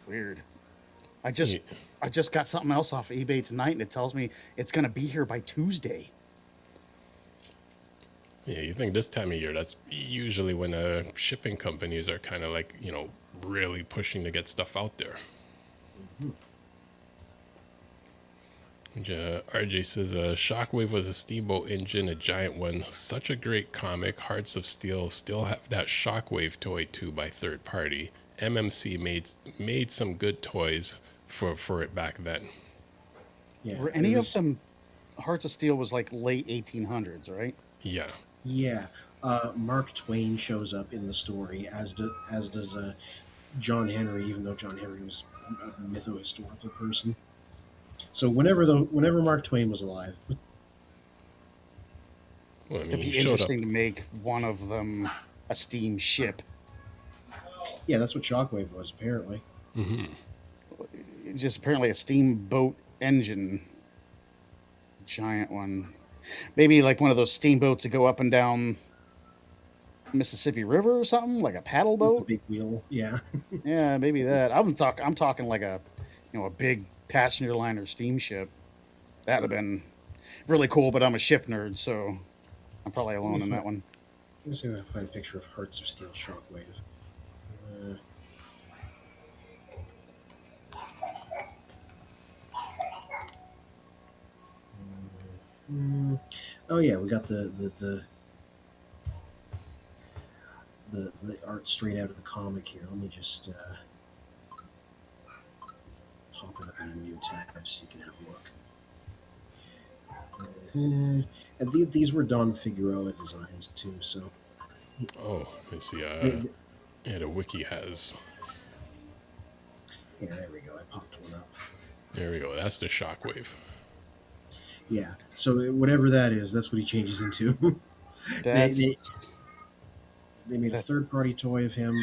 Weird. I just got something else off of eBay tonight, and it tells me it's going to be here by Tuesday. Yeah, you think this time of year, that's usually when shipping companies are kind of like, really pushing to get stuff out there. RJ says, Shockwave was a steamboat engine, a giant one. Such a great comic. Hearts of Steel still have that Shockwave toy too by third party. MMC made some good toys for it back then. Yeah. Were any of them? Hearts of Steel was like late 1800s, right? Yeah. Yeah. Mark Twain shows up in the story, as does John Henry, even though John Henry was a mytho-historical person. So whenever Mark Twain was alive. Well, I mean, It'd he be showed up. interesting to make one of them a steam ship. Yeah, that's what Shockwave was, apparently. It's just apparently a steamboat engine. Giant one. Maybe like one of those steamboats that go up and down Mississippi River or something, like a paddle With the boat. big wheel, yeah. Yeah, maybe that. I'm talking like a big passenger liner steamship. That'd have been really cool, but I'm a ship nerd, so I'm probably alone in that one. Let me see if I can find a picture of Hearts of Steel Shockwave. Oh yeah, we got the art straight out of the comic here. Let me just pop it up in a new tab so you can have a look. And these were Don Figueroa designs too, so Oh, let's see. Yeah, the wiki has. yeah, there we go. I popped one up. There we go. That's the Shockwave. Yeah, so whatever that is, that's what he changes into. That's They made a third-party toy of him.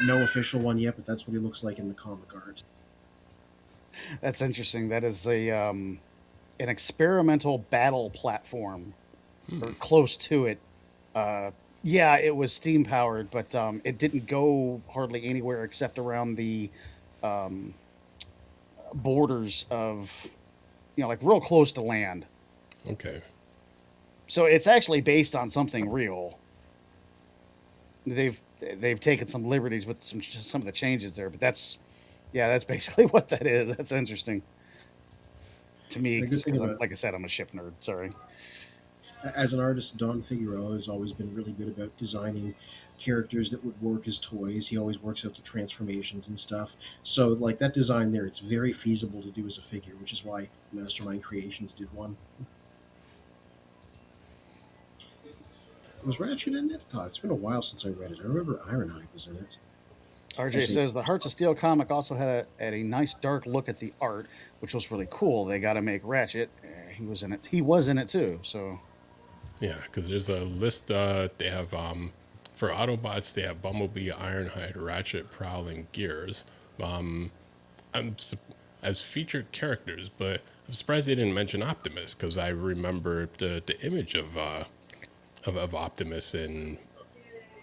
No official one yet, but that's what he looks like in the comic art. That's interesting. That is an experimental battle platform, or close to it. Yeah, it was steam powered, but it didn't go hardly anywhere except around the um, borders of, like real close to land. Okay. So it's actually based on something real. They've taken some liberties with some of the changes there, but that's basically what that is. That's interesting to me, The good just thing because about, like I said, I'm a ship nerd. Sorry. as an artist, Don Figueroa has always been really good about designing characters that would work as toys. He always works out the transformations and stuff. So, like that design there, it's very feasible to do as a figure, which is why Mastermind Creations did one. Was Ratchet in it? God, it's been a while since I read it. I remember Ironhide was in it. I RJ see. says the Hearts of Steel comic also had a nice dark look at the art, which was really cool. They got to make Ratchet. He was in it. He was in it too. So Yeah, because there's a list. They have for Autobots, they have Bumblebee, Ironhide, Ratchet, Prowl, and Gears. Um, as featured characters, but I'm surprised they didn't mention Optimus because I remember the image of Optimus and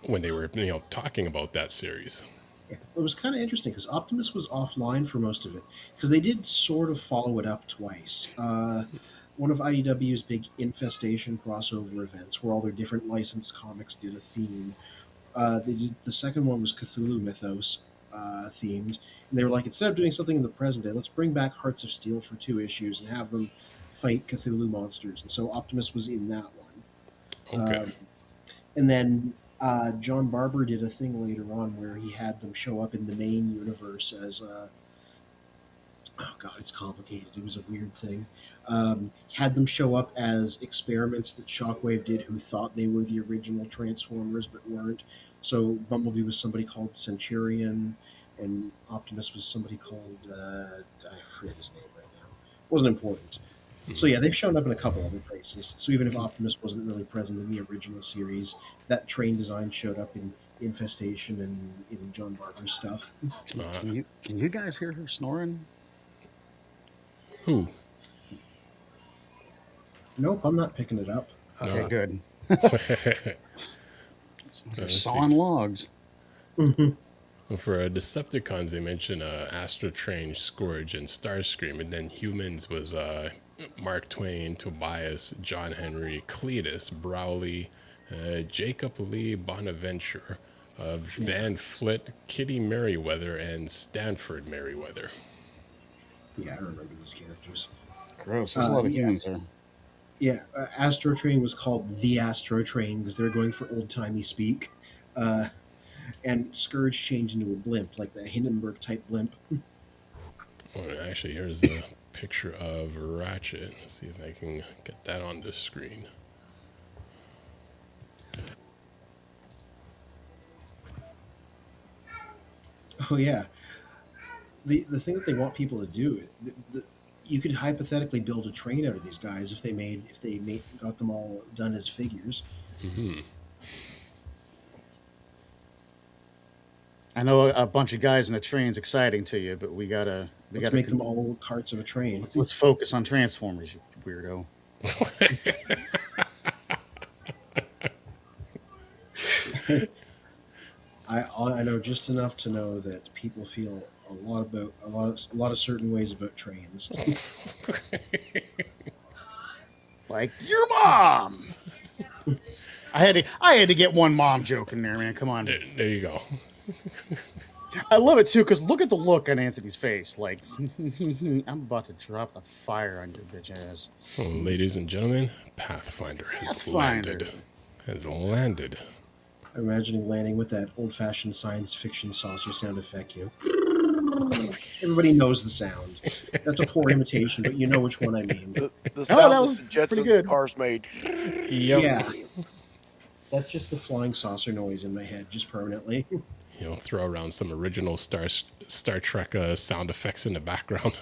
when they were talking about that series. Yeah, it was kind of interesting because Optimus was offline for most of it because they did sort of follow it up twice. One of IDW's big infestation crossover events, where all their different licensed comics did a theme. They did the second one was Cthulhu mythos themed, and they were like, instead of doing something in the present day, let's bring back Hearts of Steel for 2 issues and have them fight Cthulhu monsters. And so Optimus was in that one. Okay. And then John Barber did a thing later on where he had them show up in the main universe as oh god, it's complicated. It was a weird thing. Had them show up as experiments that Shockwave did, who thought they were the original Transformers but weren't. So Bumblebee was somebody called Centurion, and Optimus was somebody called I forget his name right now. Wasn't important. So yeah, they've shown up in a couple other places. So even if Optimus wasn't really present in the original series, that train design showed up in Infestation and in John Barber's stuff. can you guys hear her snoring? Who? Nope, I'm not picking it up. Okay, No. good. Let's Sawing see. logs. For Decepticons, they mentioned Astrotrain, Scourge, and Starscream, and then Humans was Mark Twain, Tobias, John Henry, Cletus, Browley, Jacob Lee Bonaventure, Van Fleet, Kitty Merriweather, and Stanford Merriweather. Yeah, I remember these characters. Gross. There's a lot of yeah. humans there. Yeah, Astro Train was called the Astro Train because they were going for old timey speak. And Scourge changed into a blimp, like the Hindenburg type blimp. Oh, actually, here's a picture of Ratchet. Let's see if I can get that on the screen. Oh yeah, the thing that they want people to do, you could hypothetically build a train out of these guys if they got them all done as figures. Hmm. I know a bunch of guys in a train's exciting to you, but we gotta Make them all carts of a train. Let's focus on Transformers, you weirdo. I know just enough to know that people feel a lot of certain ways about trains. Like your mom. I had to get one mom joke in there, man. Come on. There you go. I love it too because look at the look on Anthony's face. Like I'm about to drop the fire on your bitch ass. Well, ladies and gentlemen, Pathfinder has landed. I'm imagining landing with that old-fashioned science fiction saucer sound effect. Everybody knows the sound. That's a poor imitation, but you know which one I mean. The sound that was Jetsons pretty good. cars made. Yep. Yeah. That's just the flying saucer noise in my head, just permanently. Throw around some original Star Trek sound effects in the background.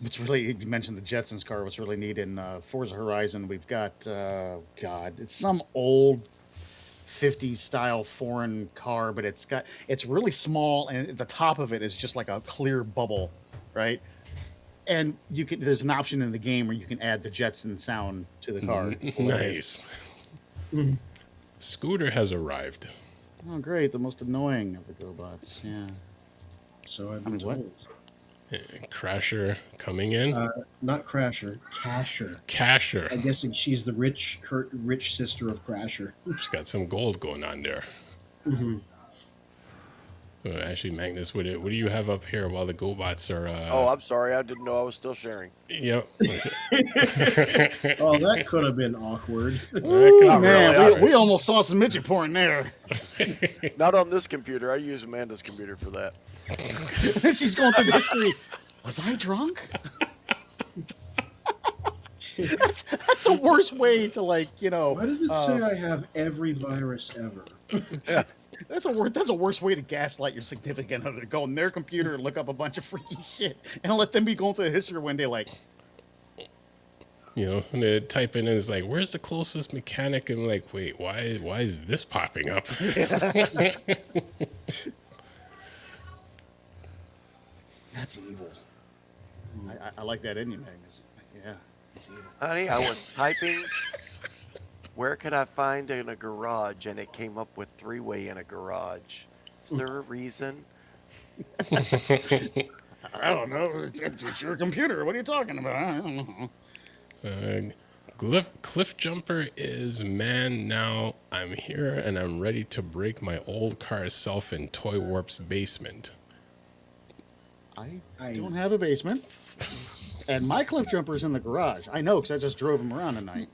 What's really, you mentioned the Jetsons car. What's really neat in Forza Horizon, we've got, it's some old 50s style foreign car, but it's really small, and the top of it is just like a clear bubble, right? And there's an option in the game where you can add the Jetson sound to the car. It's hilarious. Nice. Scooter has arrived. Oh, great. The most annoying of the GoBots. Yeah. So I've I been mean, what? told. Crasher coming in. Not Crasher, Casher. Casher. I'm guessing she's the her rich sister of Crasher. She's got some gold going on there. Mm-hmm. So actually, Magnus, what do you have up here while the GoBots are? Oh, I'm sorry. I didn't know I was still sharing. Yep. Oh, that could have been awkward. Ooh, Not man, really, we almost saw some midget porn there. Not on this computer. I use Amanda's computer for that. She's going through the history. Was I drunk? that's the worst way to, like, you know. Why does it say I have every virus ever? Yeah. That's a worse way to gaslight your significant other. Go on their computer and look up a bunch of freaky shit and let them be going through the history one day like, You know, and they type in and it's like, "Where's the closest mechanic?" And I'm like, wait, why is this popping up? that's evil. I like that in you, Magnus. Yeah, it's evil. Honey, I was typing, where could I find in a garage? And it came up with three-way in a garage. Is there a reason? I don't know. It's your computer. What are you talking about? I don't know. Cliff Jumper is, man, now I'm here and I'm ready to break my old car self in Toy Warp's basement. I don't have a basement. And my cliff jumper's in the garage. I know, because I just drove him around tonight.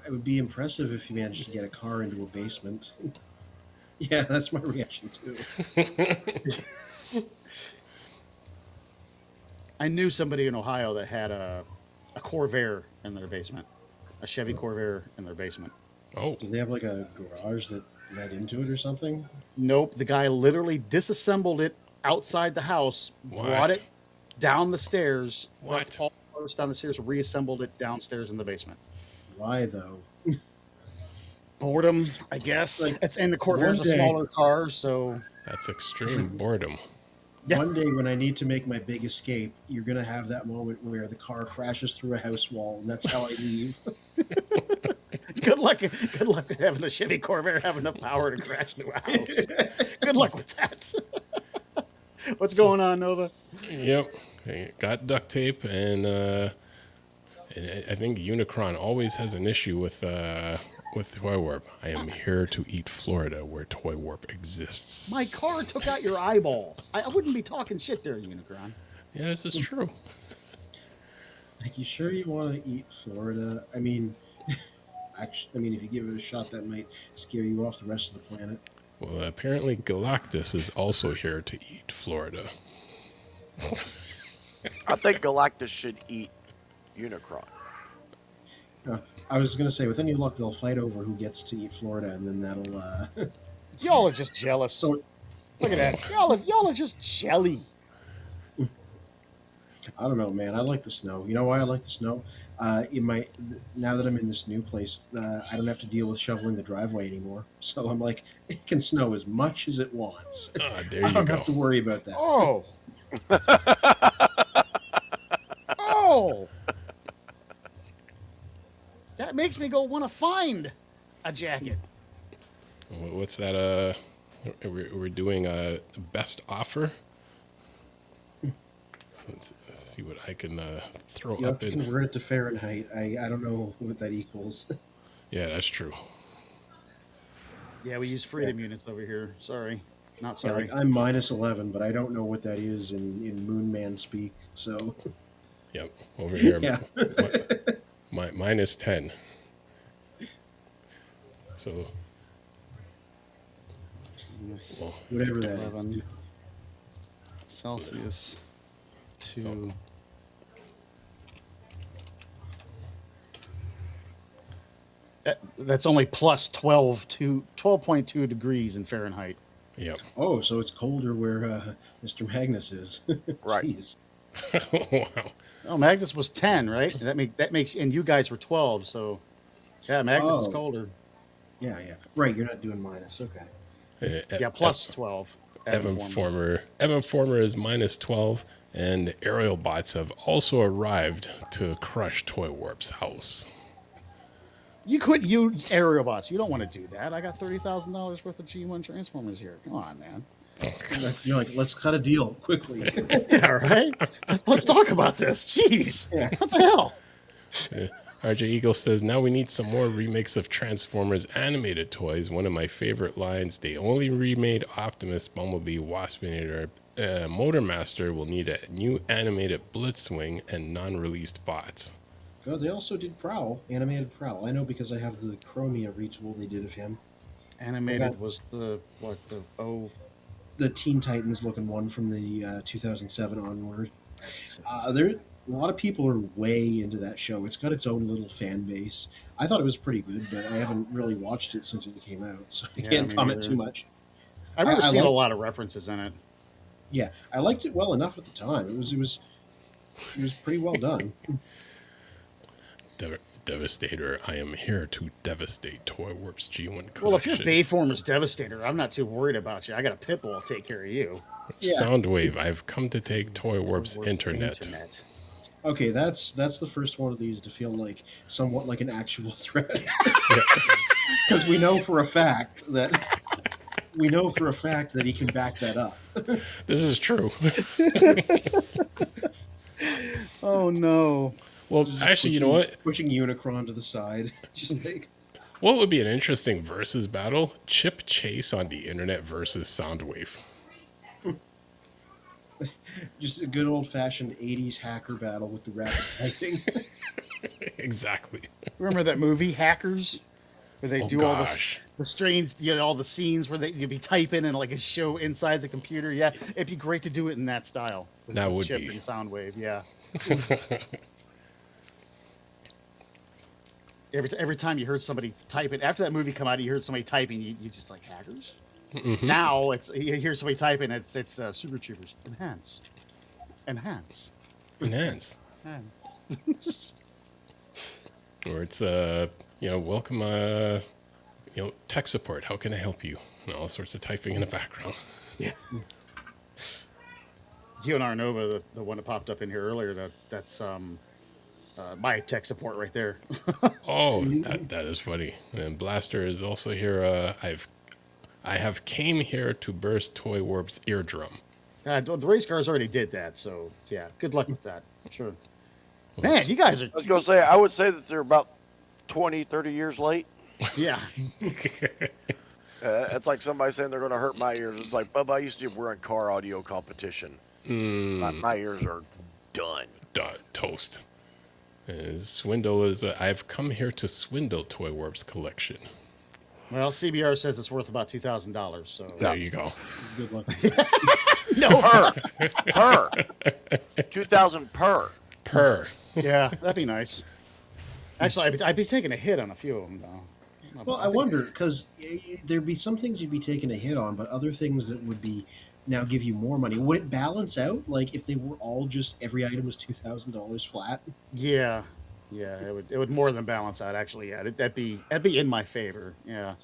It would be impressive if you managed to get a car into a basement. Yeah, that's my reaction too. I knew somebody in Ohio that had a Corvair in their basement. A Chevy Corvair in their basement. Oh, Do they have like a garage that led into it or something? Nope. The guy literally disassembled it outside the house, What? brought it down the stairs, What? all the parts down the stairs, reassembled it downstairs in the basement. Why though? Boredom, I guess. Like, And the Corvair's a one day- smaller car, so that's extreme boredom. Yeah. One day when I need to make my big escape, you're gonna have that moment where the car crashes through a house wall, and that's how I leave. good luck having a Chevy Corvair have enough power to crash through a house. Good luck with that. What's going on, Nova? Yep. I got duct tape, and I think Unicron always has an issue with Toy Warp. I am here to eat Florida, where Toy Warp exists. My car took out your eyeball. I wouldn't be talking shit there, Unicron. Yeah, this is true. Like, you sure you want to eat Florida? I mean, if you give it a shot, that might scare you off the rest of the planet. Well, apparently Galactus is also here to eat Florida. I think Galactus should eat Unicron. I was gonna say, with any luck, they'll fight over who gets to eat Florida, and then that'll. Y'all are just jealous. So Look at that. Y'all are just jelly. I don't know, man. I like the snow. You know why I like the snow? Now that I'm in this new place, I don't have to deal with shoveling the driveway anymore. So I'm like, it can snow as much as it wants. Ah, there I you don't go. have to worry about that. Oh. Oh. That makes me go want to find a jacket. What's that? We're doing a best offer. Let's see what I can throw You have up to in. convert it to Fahrenheit. I don't know what that equals. Yeah, that's true. Yeah, we use freedom units over here. Sorry. Not Yeah, sorry. like, I'm -11, but I don't know what that is in Moon Man speak. So Yep, over here. yeah. Minus 10. So, well, Whatever that is. 11 Celsius to that's only plus 12.2 degrees in Fahrenheit. yep. Oh, so it's colder where Mr. Magnus is. Right. Jeez. Wow. Oh, Magnus was 10, right? That makes and you guys were 12, so yeah, Magnus is Oh. colder. Yeah. Right, you're not doing minus. Okay. Yeah, plus 12. Evan Former is minus 12, and aerial bots have also arrived to crush Toy Warp's house. You could use aerial bots. You don't want to do that. I got $30,000 worth of G1 Transformers here. Come on, man. You're like, let's cut a deal quickly. Yeah, right? Let's talk about this. Jeez. Yeah. What the hell? RJ Eagle says, now we need some more remakes of Transformers animated toys. One of my favorite lines, they only remade Optimus, Bumblebee, Waspinator, Motormaster will need a new animated Blitzwing and non-released bots. Oh, they also did Prowl, animated Prowl. I know because I have the Chromia retool they did of him. Animated was the The Teen Titans looking one from the 2007 onward. A lot of people are way into that show. It's got its own little fan base. I thought it was pretty good, but I haven't really watched it since it came out, so I can't comment too much. I remember seeing liked, a lot of references in it. Yeah, I liked it well enough at the time. It was pretty well done. Devastator, I am here to devastate Toy Warp's G1 collection. Well, if your Bayform is Devastator, I'm not too worried about you. I got a Pitbull I'll take care of you. Yeah. Soundwave, I've come to take Toy Warp's internet. Okay, that's the first one of these to feel like somewhat like an actual threat, because we know for a fact that he can back that up. This is true. Oh no. Well, actually, you know what? Pushing Unicron to the side. Just like, What would be an interesting versus battle? Chip Chase on the internet versus Soundwave. just a good old fashioned 80s hacker battle with the rapid typing. Exactly. Remember that movie Hackers, where they do all gosh. the strange, all the scenes where you'd be typing and like a show inside the computer. Yeah, it'd be great to do it in that style. With That the would Chip be. and Soundwave. Yeah. Every time you heard somebody type it, after that movie come out, you heard somebody typing, you just like hackers. Mm-hmm. Now you hear somebody typing, it's Super Troopers enhance. Enhance. Or it's welcome tech support. How can I help you? And all sorts of typing in the background. Yeah. UNR Nova, the one that popped up in here earlier, that's my tech support right there. Oh, that is funny. And Blaster is also here. I have came here to burst Toy Warp's eardrum. The race cars already did that, so yeah, good luck with that. Sure. Man, you guys are. I was going to say, I would say that they're about 20, 30 years late. Yeah. It's like somebody saying they're going to hurt my ears. It's like, Bubba, I used to run car audio competition. My ears are done. Toast. Swindle is, I've come here to swindle Toy Warp's collection. Well, CBR says it's worth about $2,000. So There you go. good luck. no, Per. 2,000 per. yeah, that'd be nice. Actually, I'd be taking a hit on a few of them, though. Well, I wonder, because there'd be some things you'd be taking a hit on, but other things that would be now give you more money. Would it balance out? Like if they were all just every item was $2,000 flat? Yeah, it would more than balance out. Actually, yeah, that'd be in my favor. Yeah.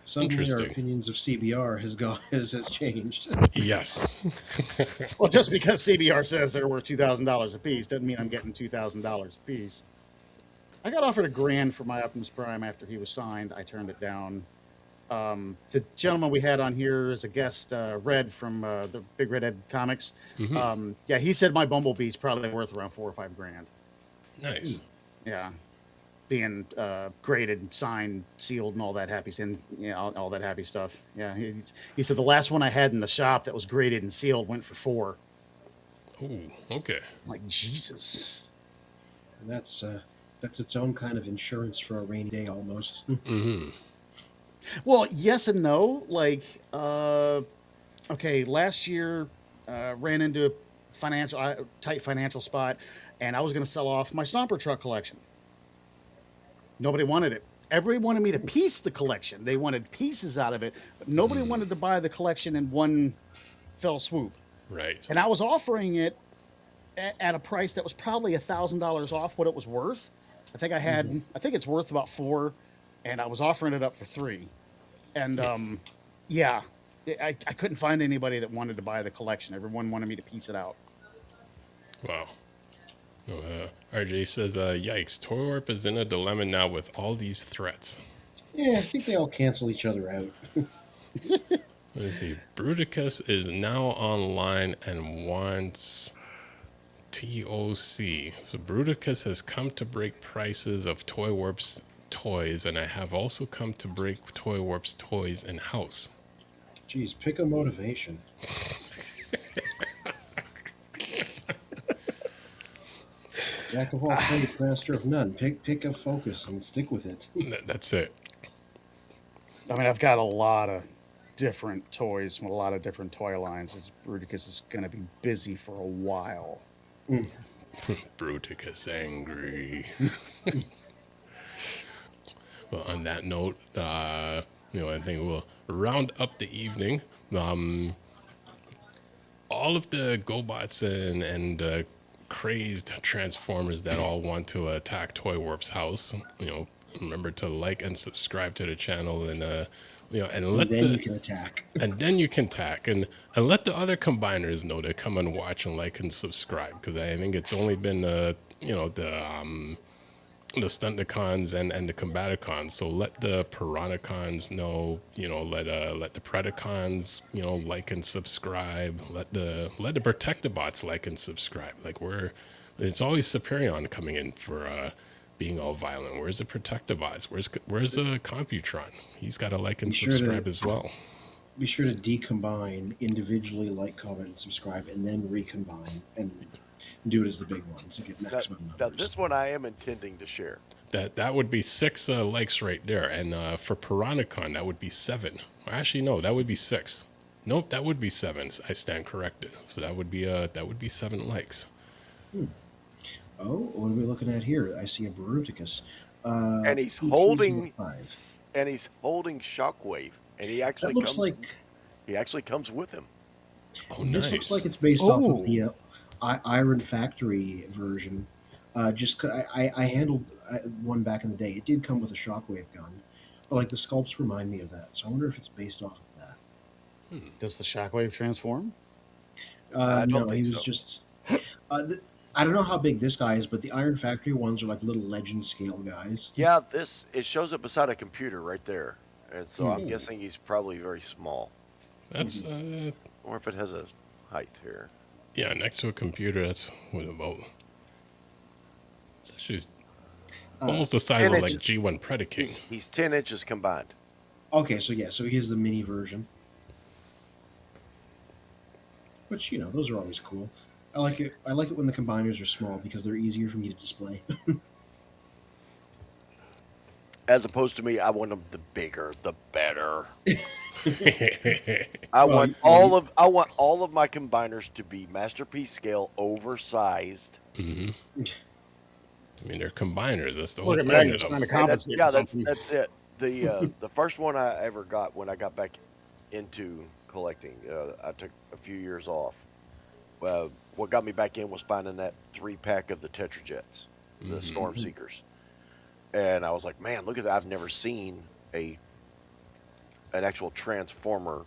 Suddenly our Interesting. opinions of CBR has changed. Yes. Well, just because CBR says they're worth $2,000 a piece doesn't mean I'm getting $2,000 a piece. I got offered $1,000 for my Optimus Prime after he was signed. I turned it down. The gentleman we had on here as a guest, Red from the Big Redhead Comics, Mm-hmm. he said my Bumblebee's probably worth around $4,000 or $5,000. Nice. Yeah, being graded, signed, sealed, and all that happy, and all that happy stuff. Yeah, he said the last one I had in the shop that was graded and sealed went for $4,000. Oh, okay. I'm like, Jesus. And that's its own kind of insurance for a rainy day almost. Mm-hmm. Well, yes and no. Like, okay, last year ran into a tight financial spot, and I was going to sell off my Stomper truck collection. Nobody wanted it. Everybody wanted me to piece the collection. They wanted pieces out of it, but nobody wanted to buy the collection in one fell swoop. Right. And I was offering it at a price that was probably $1,000 off what it was worth. I think I think it's worth about $4,000, and I was offering it up for $3,000. And I couldn't find anybody that wanted to buy the collection. Everyone wanted me to piece it out. Wow. RJ says, yikes, Toy Warp is in a dilemma now with all these threats. Yeah, I think they all cancel each other out. Let's see. Bruticus is now online and wants TOC. So Bruticus has come to break prices of Toy Warp's toys, and I have also come to break Toy Warp's toys in house. Jeez, pick a motivation. Jack of all trades, master of none. Pick a focus and stick with it. That's it. I mean, I've got a lot of different toys from a lot of different toy lines. Bruticus is going to be busy for a while. Bruticus angry. Well, on that note, I think we'll round up the evening. All of the GoBots and crazed Transformers that all want to attack Toy Warp's house, remember to like and subscribe to the channel, and You can attack. and then you can attack, and let the other combiners know to come and watch and like and subscribe, because I think it's only been the Stunticons and the Combaticons. So let the Piranacons know, let the Predacons, like and subscribe. Let the Protectobots like and subscribe. It's always Superion coming in for being all violent. Where's the Protectobots? Where's the Computron? He's got to like and subscribe as well. Be sure to decombine individually, like, comment, and subscribe, and then recombine and do it as the big one to get maximum Now, numbers. this one I am intending to share. That would be 6 likes right there, and for Piranacon that would be 7. Actually, no, that would be 6. Nope, that would be 7. I stand corrected. So that would be 7 likes. Oh, what are we looking at here? I see a Bruticus. And he's PT holding 05. Shockwave, and he actually That looks like he actually comes with him. Oh, this nice. looks like it's based off of the Iron Factory version. Just 'cause I handled one back in the day. It did come with a Shockwave gun, but like the sculpts remind me of that. So I wonder if it's based off of that. Does the Shockwave transform? I don't No, think he was so. just. I don't know how big this guy is, but the Iron Factory ones are like little legend scale guys. Yeah, it shows up beside a computer right there, and so I'm Ooh. guessing he's probably very small, That's or if it has a height here. yeah, next to a computer. That's what about. It's actually almost the size of and like it's- G1 Predacane. He's 10 inches combined. Okay, so yeah, so he is the mini version. Which, those are always cool. I like it. I like it when the combiners are small because they're easier for me to display. As opposed to me, I want them the bigger, the better. Mm-hmm. I Well, want all of my combiners to be masterpiece scale, oversized. I mean, they're combiners. That's the whole Look at point Magnus of trying them. to compensate. for something. That's it. The first one I ever got when I got back into collecting, I took a few years off. What got me back in was finding that 3-pack of the Tetrajets, the Storm Seekers, and I was like, man, look at that! I've never seen an actual Transformer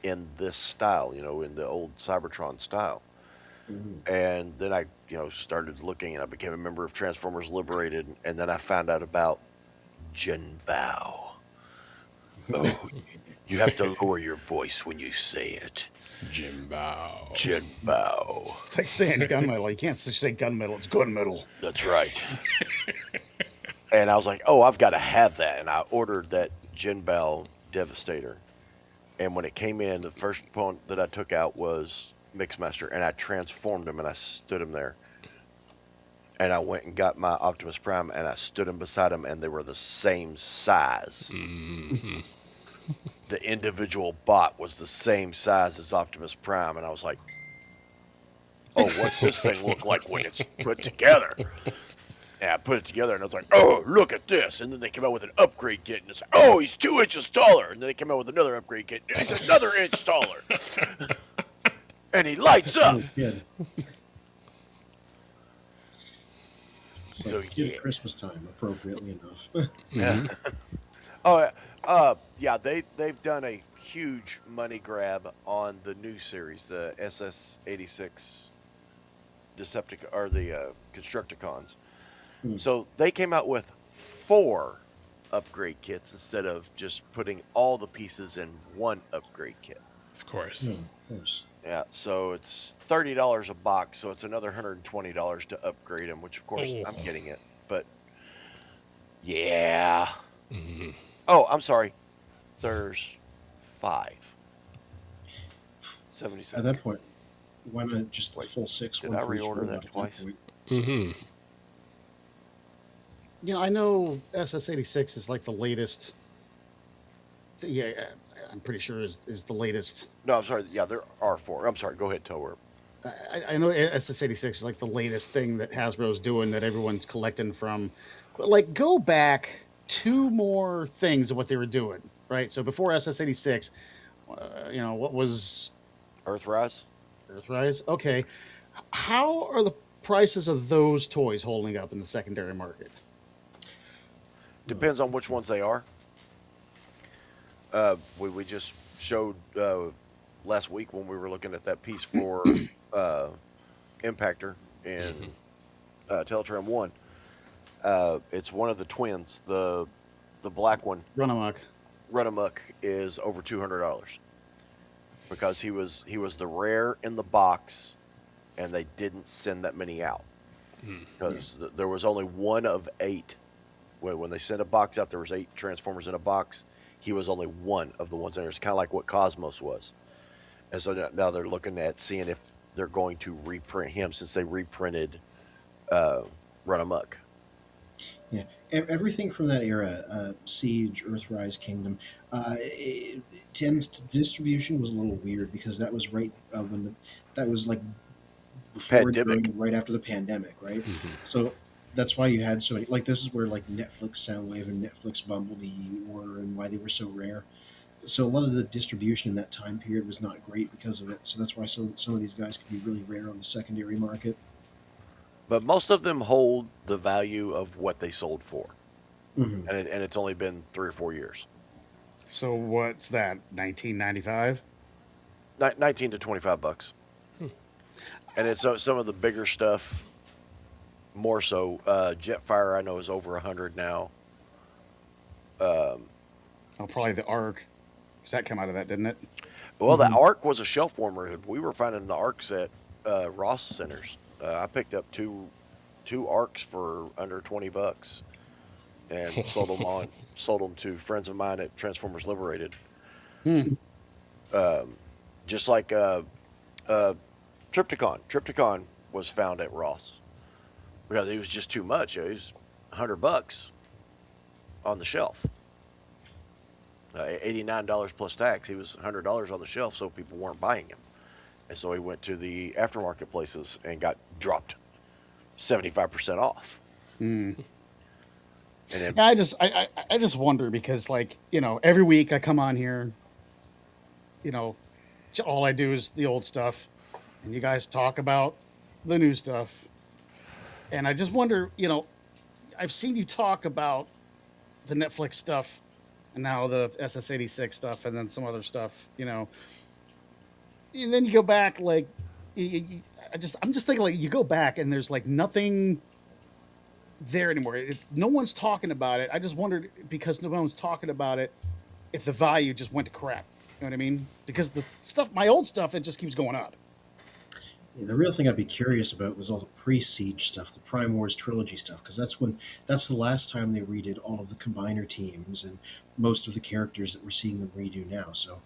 in this style, in the old Cybertron style. And then I, started looking, and I became a member of Transformers Liberated, and then I found out about Jinbao. Oh, you have to lower your voice when you say it. Jinbao. Jinbao. It's like saying gunmetal. You can't just say gunmetal. It's gunmetal. That's right. And I was like, oh, I've got to have that. And I ordered that Jinbao Devastator. And when it came in, the first opponent that I took out was Mixmaster, and I transformed him, and I stood him there. And I went and got my Optimus Prime, and I stood him beside him, and they were the same size. The individual bot was the same size as Optimus Prime, and I was like, oh, what's this thing look like when it's put together? And I put it together, and I was like, oh, look at this. And then they came out with an upgrade kit, and it's like, oh, he's 2 inches taller. And then they came out with another upgrade kit, and he's another inch taller. And he lights up. Good. So, Kid yeah. at Christmas time, appropriately enough. Yeah. Yeah, they've done a huge money grab on the new series, the SS86 Deceptic or the Constructicons. Hmm. So they came out with 4 upgrade kits instead of just putting all the pieces in one upgrade kit. Of course. Yeah, of course. Yeah, so it's $30 a box, so it's another $120 to upgrade them, which of course Oh. I'm getting it. But yeah. Mhm. Oh, I'm sorry. There's 5. At 77. that point, why not just the Wait, full 6, did one I for each reorder robot that at that twice? point? Mhm. You know, I know SS86 is like the latest. Yeah, I'm pretty sure is the latest. No, I'm sorry. Yeah, there are 4. I'm sorry. Go ahead, Tower. I know SS86 is like the latest thing that Hasbro's doing that everyone's collecting from. But like, go back 2 more things of what they were doing, right? So before SS86, you know, what was Earthrise? Earthrise? Okay, how are the prices of those toys holding up in the secondary market? Depends on which ones they are. We just showed last week when we were looking at that piece for Impactor in TelaTraan 1. It's one of the twins. The black one, Run amok. Run Amok, is over $200 because he was the rare in the box, and they didn't send that many out because there was only one of 8. When they sent a box out, there was 8 Transformers in a box. He was only one of the ones in there. It's kind of like what Cosmos was. And so now they're looking at seeing if they're going to reprint him since they reprinted Run Amok. Yeah, everything from that era, Siege, Earthrise, Kingdom, it tends to distribution was a little weird because that was right when that was like before and Pandemic. during, right after the pandemic, right? Mhm. So that's why you had so many. Like this is where like Netflix Soundwave and Netflix Bumblebee were, and why they were so rare. So a lot of the distribution in that time period was not great because of it. So that's why some of these guys could be really rare on the secondary market. But most of them hold the value of what they sold for. Hmm. And it's only been 3 or 4 years. So what's that? 1995? 19 to 25 bucks. And it's some of the bigger stuff more so. Jetfire I know is over 100 now. Oh, probably the Ark. Because that came out of that, didn't it? Well, the Mhm. Ark was a shelf warmer. We were finding the Arks at Ross Centers. I picked up two Arks for under 20 bucks and sold them to friends of mine at Transformers Liberated. Hmm. Just like Triptychon. Triptychon was found at Ross because it was just too much. It was $100 on the shelf. $89 plus tax. He was $100 on the shelf, so people weren't buying him. And so he went to the aftermarket places and got dropped 75% off. Hmm. And then, Yeah, I just wonder because, like, you know, every week I come on here, you know, all I do is the old stuff, and you guys talk about the new stuff. And I just wonder, you know, I've seen you talk about the Netflix stuff and now the SS86 stuff and then some other stuff, you know. And then you go back, like, I'm just thinking, like, you go back and there's like nothing there anymore. No one's talking about it. I just wondered because no one's talking about it if the value just went to crap. You know what I mean? Because the stuff, my old stuff, it just keeps going up. Yeah, the real thing I'd be curious about was all the pre-siege stuff, the Prime Wars trilogy stuff, because that's the last time they redid all of the combiner teams and most of the characters that we're seeing them redo now. So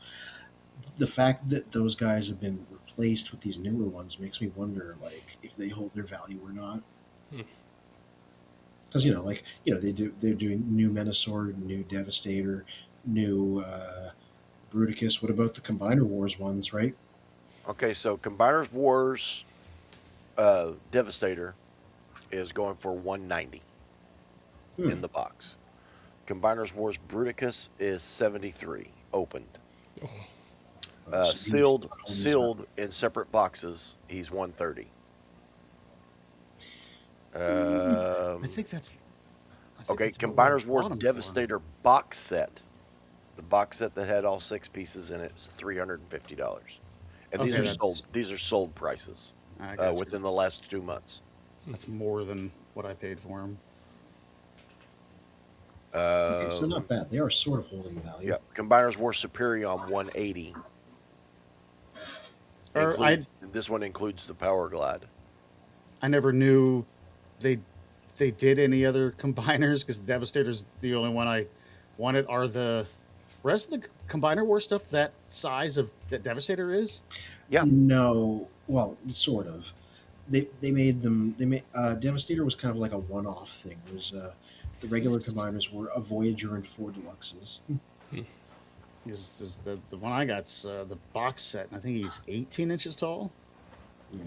the fact that those guys have been replaced with these newer ones makes me wonder, like, if they hold their value or not. Hmm. Because they're doing new Menasor, new Devastator, new Bruticus. What about the Combiner Wars ones, right? okay, so Combiners Wars Devastator is going for $190 in the box. Combiners Wars Bruticus is $73 opened. Sealed in separate boxes, he's $130. I think that's. Okay, that's about what I Combiners Wars bought 'em for. Devastator box set. The box set that had all 6 pieces in it is $350. And Okay, these are that's- sold. These are sold prices. I got you. within the last 2 months. That's more than what I paid for them. Okay, so not bad. They are sort of holding value. Yeah, Combiners War Superior on 180. This one includes the Power Glide. I never knew they did any other combiners because Devastator's the only one I wanted. Are the rest of the Combiner War stuff that size of that Devastator is? Yeah. No, well, sort of. They made them. They made Devastator was kind of like a one-off thing. It was the regular combiners were a Voyager and 4 Deluxes. Is the one I got's the box set, and I think he's 18 inches tall. Yeah.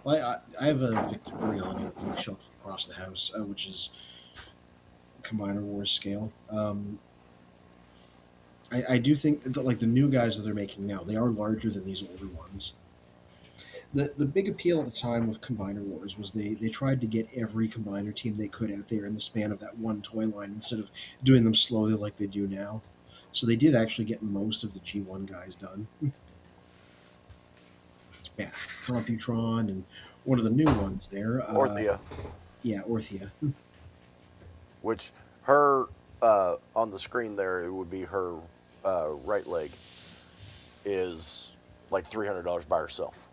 Well, I have a Victoria on a bookshelf across the house, which is Combiner Wars scale. I do think that like the new guys that they're making now, they are larger than these older ones. The big appeal at the time of Combiner Wars was they tried to get every Combiner team they could out there in the span of that one toy line instead of doing them slowly like they do now. So they did actually get most of the G1 guys done. Yeah, TelaTraan and one of the new ones there. Orthia. Yeah, Orthia. Which her on the screen there, it would be her right leg is like $300 by herself.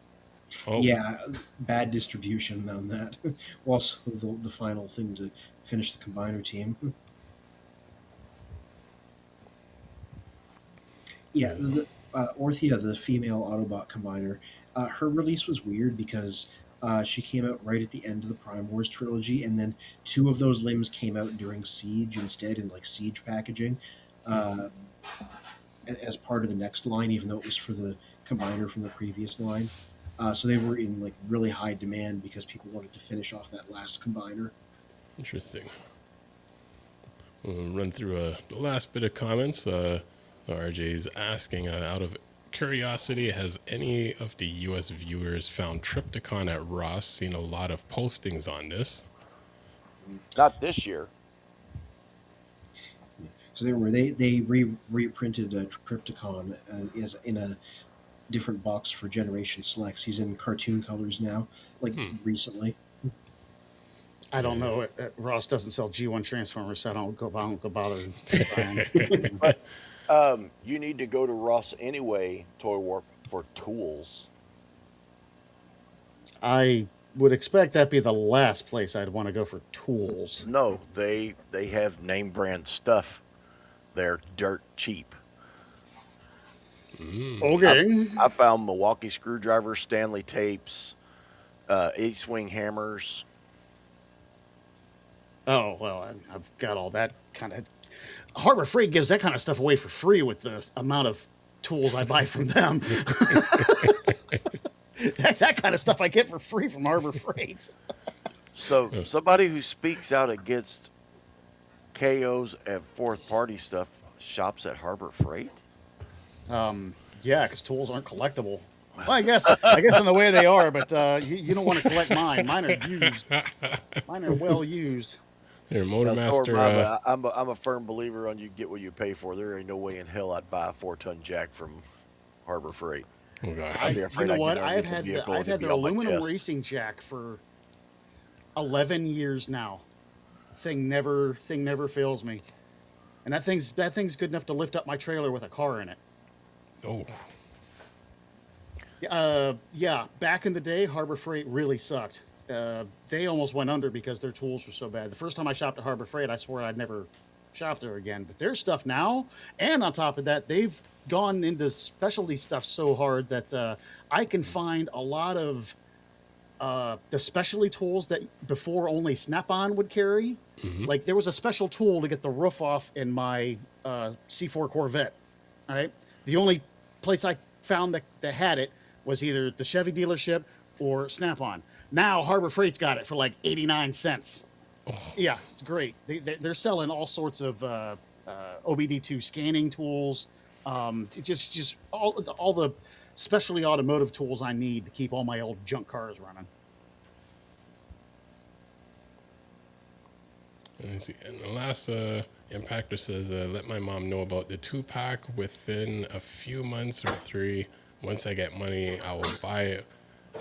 Oh. Yeah, bad distribution on that. Also, the final thing to finish the Combiner team. Yeah, Orthia, the female Autobot Combiner, her release was weird because she came out right at the end of the Prime Wars trilogy, and then 2 of those limbs came out during Siege instead in like Siege packaging as part of the next line, even though it was for the Combiner from the previous line. So they were in like really high demand because people wanted to finish off that last Combiner. Interesting. We'll run through the last bit of comments. RJ's asking, out of curiosity, has any of the U.S. viewers found Trypticon at Ross? Seen a lot of postings on this. Not this year. Because they reprinted Trypticon as in a different box for Generation Selects. He's in cartoon colors now, like recently. I don't know. Ross doesn't sell G1 Transformers, so I don't go bother. But you need to go to Ross anyway, Toy Warp, for tools. I would expect that'd be the last place I'd want to go for tools. No, they have name brand stuff. They're dirt cheap. Okay. I found Milwaukee screwdrivers, Stanley tapes, H-swing hammers. Oh, well, I've got all that kind of... Harbor Freight gives that kind of stuff away for free with the amount of tools I buy from them. that kind of stuff I get for free from Harbor Freight. So somebody who speaks out against KOs and fourth party stuff shops at Harbor Freight? Yeah, because tools aren't collectible. Well, I guess in the way they are, but you don't want to collect mine. Mine are used. Mine are well used. Here, Now, Motormaster. I'm a firm believer on you get what you pay for. There ain't no way in hell I'd buy a 4-ton jack from Harbor Freight. Oh gosh. I'd be You afraid know I'd what? get I've underneath the had vehicle I've and had it'd the be on my aluminum chest. racing jack for 11 years now. Thing never fails me, and that thing's good enough to lift up my trailer with a car in it. Oh. Yeah, back in the day, Harbor Freight really sucked. They almost went under because their tools were so bad. The first time I shopped at Harbor Freight, I swore I'd never shop there again. But their stuff now, and on top of that, they've gone into specialty stuff so hard that I can find a lot of the specialty tools that before only Snap-on would carry. Mm-hmm. Like there was a special tool to get the roof off in my C4 Corvette. All right, the only place I found that had it was either the Chevy dealership or Snap-on. Now Harbor Freight's got it for like 89 cents. Oh. Yeah, it's great. They're selling all sorts of OBD2 scanning tools. Just all the specialty automotive tools I need to keep all my old junk cars running. Let's see. And the last impactor says, let my mom know about the 2-pack within a few months or 3. Once I get money, I will buy it.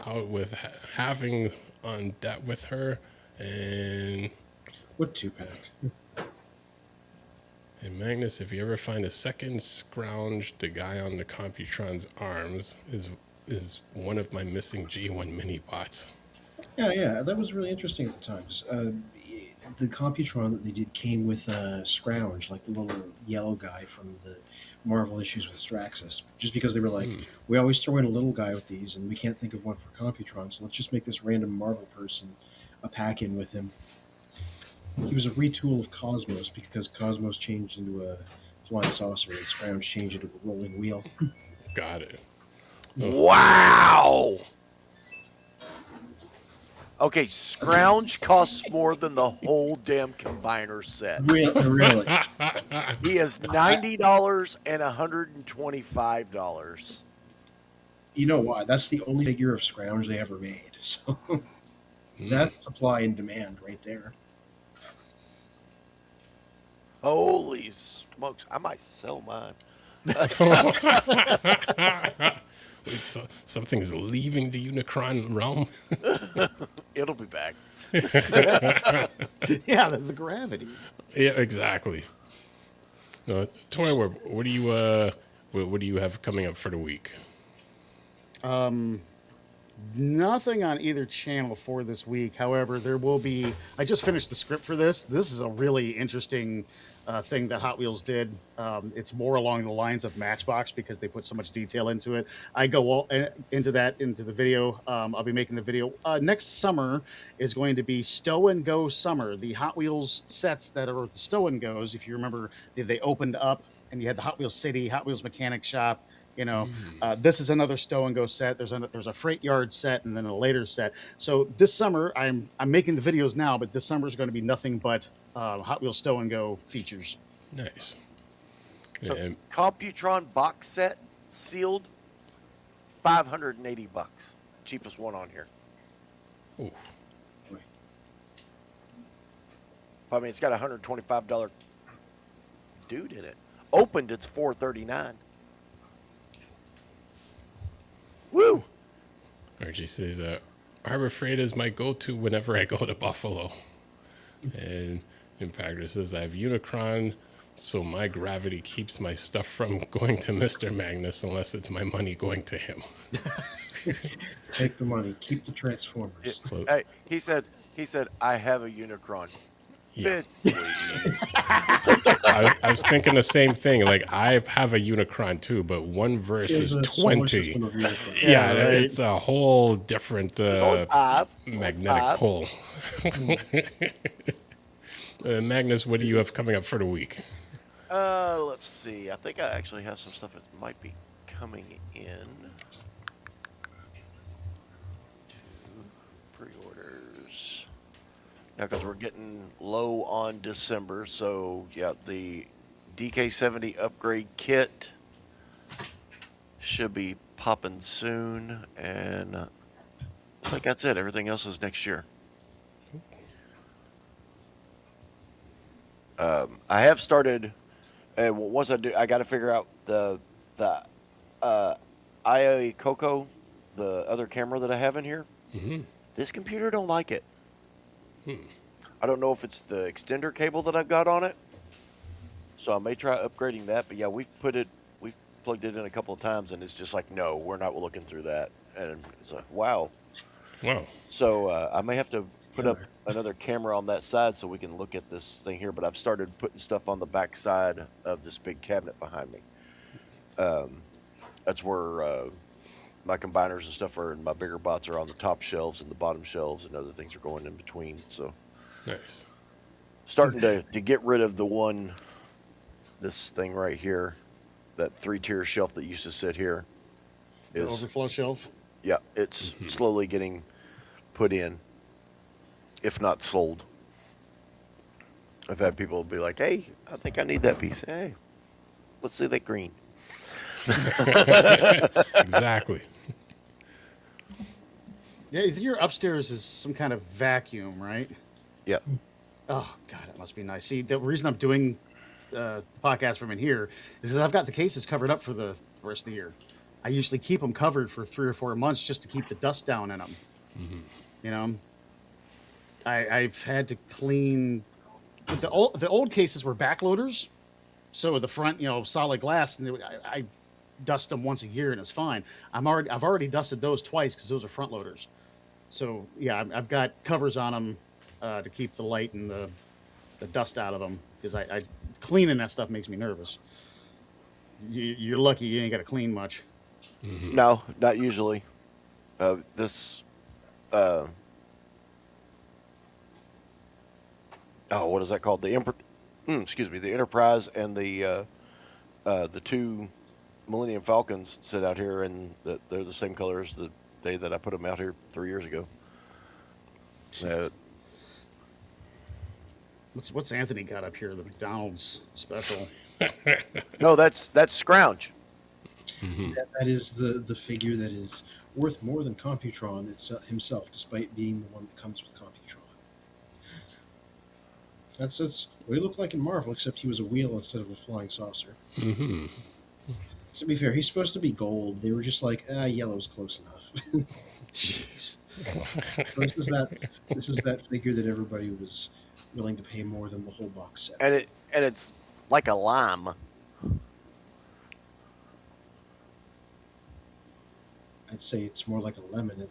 out with having on that with her, and What 2-pack? Magnus, if you ever find a second scrounge, the guy on the Computron's arms is one of my missing G1 mini bots. Yeah, that was really interesting at the time. 'Cause, the Computron that they did came with Scrounge, like the little yellow guy from the Marvel issues with Straxus. Just because they were like, we always throw in a little guy with these, and we can't think of one for Computron, so let's just make this random Marvel person a pack in with him. He was a retool of Cosmos because Cosmos changed into a flying saucer and Scrounge changed into a rolling wheel. Got it. Wow. Okay, Scrounge costs more than the whole damn combiner set. Really? He is $90 and $125. You know why? That's the only figure of Scrounge they ever made. So that's supply and demand right there. Holy smokes! I might sell mine. Wait, something's leaving the Unicron realm. It'll be back. Yeah, the gravity. Yeah, exactly. Tori, what do you have coming up for the week? Nothing on either channel for this week. However, there will be. I just finished the script for this. This is a really interesting thing that Hot Wheels did. It's more along the lines of Matchbox because they put so much detail into it. I go all into the video. I'll be making the video. Next summer is going to be Stow and Go Summer. The Hot Wheels sets that are the Stow and Goes, if you remember, they opened up and you had the Hot Wheels City, Hot Wheels Mechanic Shop. You know, this is another Stow and Go set. There's a freight yard set and then a later set. So this summer, I'm making the videos now, but this summer is going to be nothing but Hot Wheels Stow and Go features. Nice. So, And Computron box set sealed, $580. Cheapest one on here. ooh, I mean, it's got a $125 dude in it. Opened, it's $439. Woo! Archie says, Harbor Freight is my go-to whenever I go to Buffalo. And Impactor says, I have Unicron, so my gravity keeps my stuff from going to Mr. Magnus unless it's my money going to him. Take the money, keep the Transformers. Well, Hey, he said, I have a Unicron. yeah. Bitch, please. I was thinking the same thing. Like, I have a Unicron too, but one verse There's is a solar 20. system of Unicron. Yeah, right. it's a whole different There's only five. magnetic Five. pull. Magnus, what do you have coming up for the week? Let's see. I think I actually have some stuff that might be coming in. Pre-orders. Now, because we're getting low on December, so yeah, the DK70 upgrade kit should be popping soon, and looks like that's it. Everything else is next year. I have started, and once I do, I got to figure out the IA Coco, the other camera that I have in here. Mm-hmm. This computer don't like it. I don't know if it's the extender cable that I've got on it, so I may try upgrading that. But yeah, we've plugged it in a couple of times, and it's just like, no, we're not looking through that. And it's like, wow. Wow. So I may have to put up another camera on that side so we can look at this thing here. But I've started putting stuff on the back side of this big cabinet behind me. That's where my combiners and stuff are, and my bigger bots are on the top shelves, and the bottom shelves and other things are going in between. So Nice. starting to get rid of this thing right here, that 3-tier shelf that used to sit here. The overflow shelf. Yeah, it's slowly getting put in, if not sold. I've had people be like, hey, I think I need that piece. Hey, let's see that green. Exactly. Yeah, your upstairs is some kind of vacuum, right? Yeah. Oh God, it must be nice. See, the reason I'm doing the podcast from in here is because I've got the cases covered up for the rest of the year. I usually keep them covered for 3 or 4 months just to keep the dust down in them. You know, I've had to clean. But the old cases were backloaders, so the front, solid glass, and I dust them once a year and it's fine. I've already dusted those twice because those are front loaders. So yeah, I've got covers on them to keep the light and the dust out of them, because I cleaning that stuff makes me nervous. You're lucky you ain't got to clean much. No, not usually. This. What is that called? The the Enterprise and the 2 Millennium Falcons sit out here, and they're the same color as the day that I put them out here 3 years ago. What's Anthony got up here? The McDonald's special. No, that's Scrounge. That is the figure that is worth more than Computron himself, despite being the one that comes with Computron. That's what he looked like in Marvel, except he was a wheel instead of a flying saucer. Mm-hmm. To be fair, he's supposed to be gold. They were just like, yellow's close enough. Jeez. So this is that figure that everybody was willing to pay more than the whole box set. And it's like a lime. I'd say it's more like a lemon.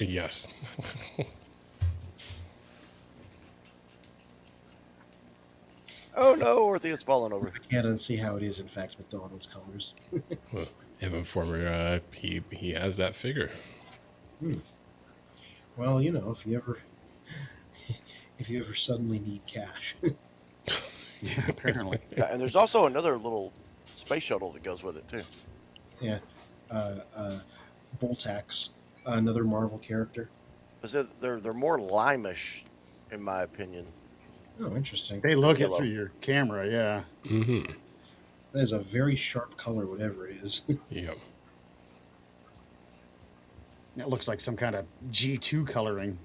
Yes. Oh no, Orpheus fallen over. I can't unsee how it is, in fact, McDonald's colors. Well, Evan Former, he has that figure. Well, if you ever suddenly need cash. Yeah, apparently. Yeah, and there's also another little space shuttle that goes with it too. Yeah. Boltax, another Marvel character. They're more limeish, in my opinion. Oh, interesting. They look it Yellow. through your camera, yeah. Mm-hmm. That is a very sharp color, whatever it is. Yep. It looks like some kind of G2 coloring.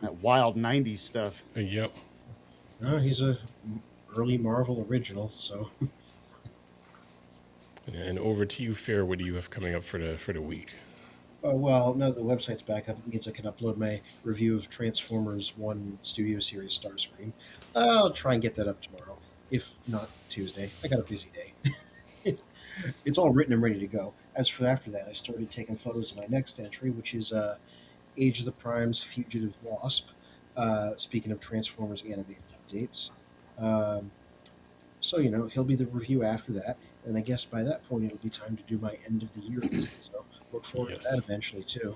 That wild 90s stuff. Yep. He's a early Marvel original, so. And over to you, Fair. What do you have coming up for the week? Well, now that the website's back up, it means I can upload my review of Transformers 1 Studio Series Starscream. I'll try and get that up tomorrow, if not Tuesday. I got a busy day. It's all written and ready to go. As for after that, I started taking photos of my next entry, which is Age of the Prime's Fugitive Wasp. Speaking of Transformers animated updates. So, he'll be the review after that. And I guess by that point, it'll be time to do my end of the year review. So look forward to that eventually, too.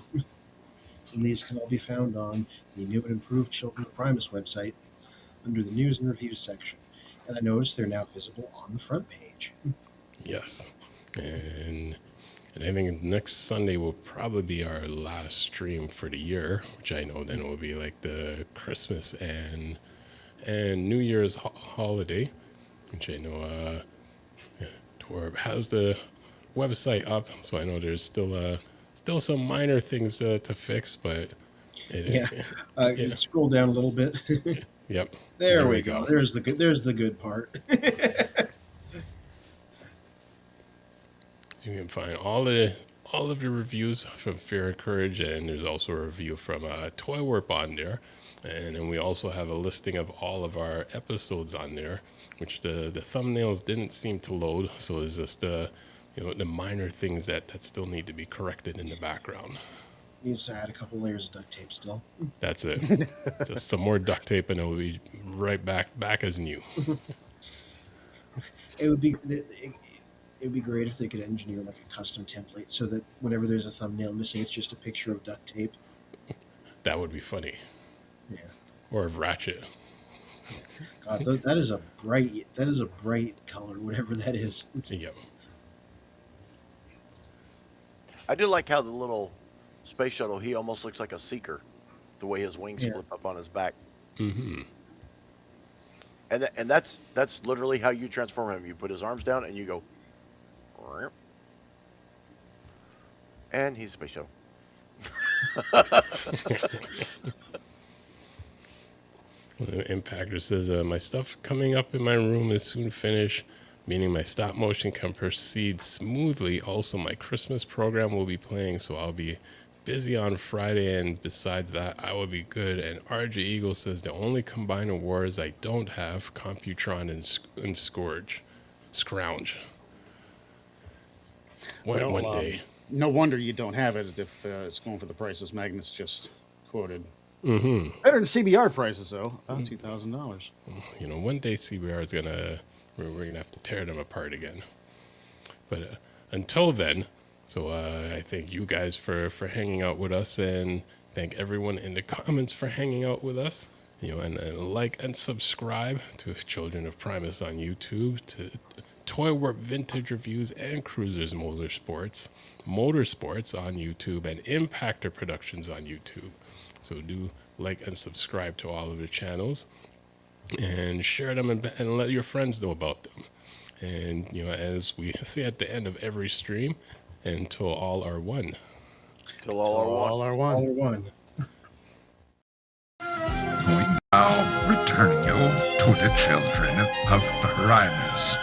And these can all be found on the new and improved Children of Primus website under the news and reviews section. And I noticed they're now visible on the front page. Yes. And I think next Sunday will probably be our last stream for the year, which I know then will be like the Christmas and New Year's holiday, which I know Torb has the website up, so I know there's still some minor things to fix, but Scroll down a little bit. Yep. There we go. There's the good part. You can find all of your reviews from Fear and Courage, and there's also a review from Toy Warp on there. And then we also have a listing of all of our episodes on there, which the thumbnails didn't seem to load. So it's just the minor things that still need to be corrected in the background. Needs to add a couple layers of duct tape still. That's it. Just some more duct tape, and it will be right back as new. It would be great if they could engineer like a custom template so that whenever there's a thumbnail missing, it's just a picture of duct tape. That would be funny. Yeah. Or of Ratchet. God, that is a bright color, whatever that is. Yep. I do like how the little space shuttle, he almost looks like a seeker, the way his wings flip up on his back. Mm-hmm. And that's literally how you transform him. You put his arms down and you go, and he's a space shuttle. Impactor says, my stuff coming up in my room is soon finished. meaning my stop motion can proceed smoothly. Also, my Christmas program will be playing, so I'll be busy on Friday, and besides that, I will be good. And RJ Eagle says the only combined awards I don't have, Computron and Scrounge. One day. No wonder you don't have it if it's going for the prices Magnus just quoted. Mm-hmm. Better than CBR prices, though. About $2,000. You know, one day CBR is we're gonna have to tear them apart again. But until then, so I thank you guys for hanging out with us, and thank everyone in the comments for hanging out with us. You know, and like and subscribe to Children of Primus on YouTube, to Toy Warp Vintage Reviews and Cruisers Motorsports on YouTube, and Impactor Productions on YouTube. So do like and subscribe to all of the channels, and share them, and let your friends know about them. And, you know, as we say at the end of every stream, until all are one. Till all are one. All are one. We now return you to the Children of Primus.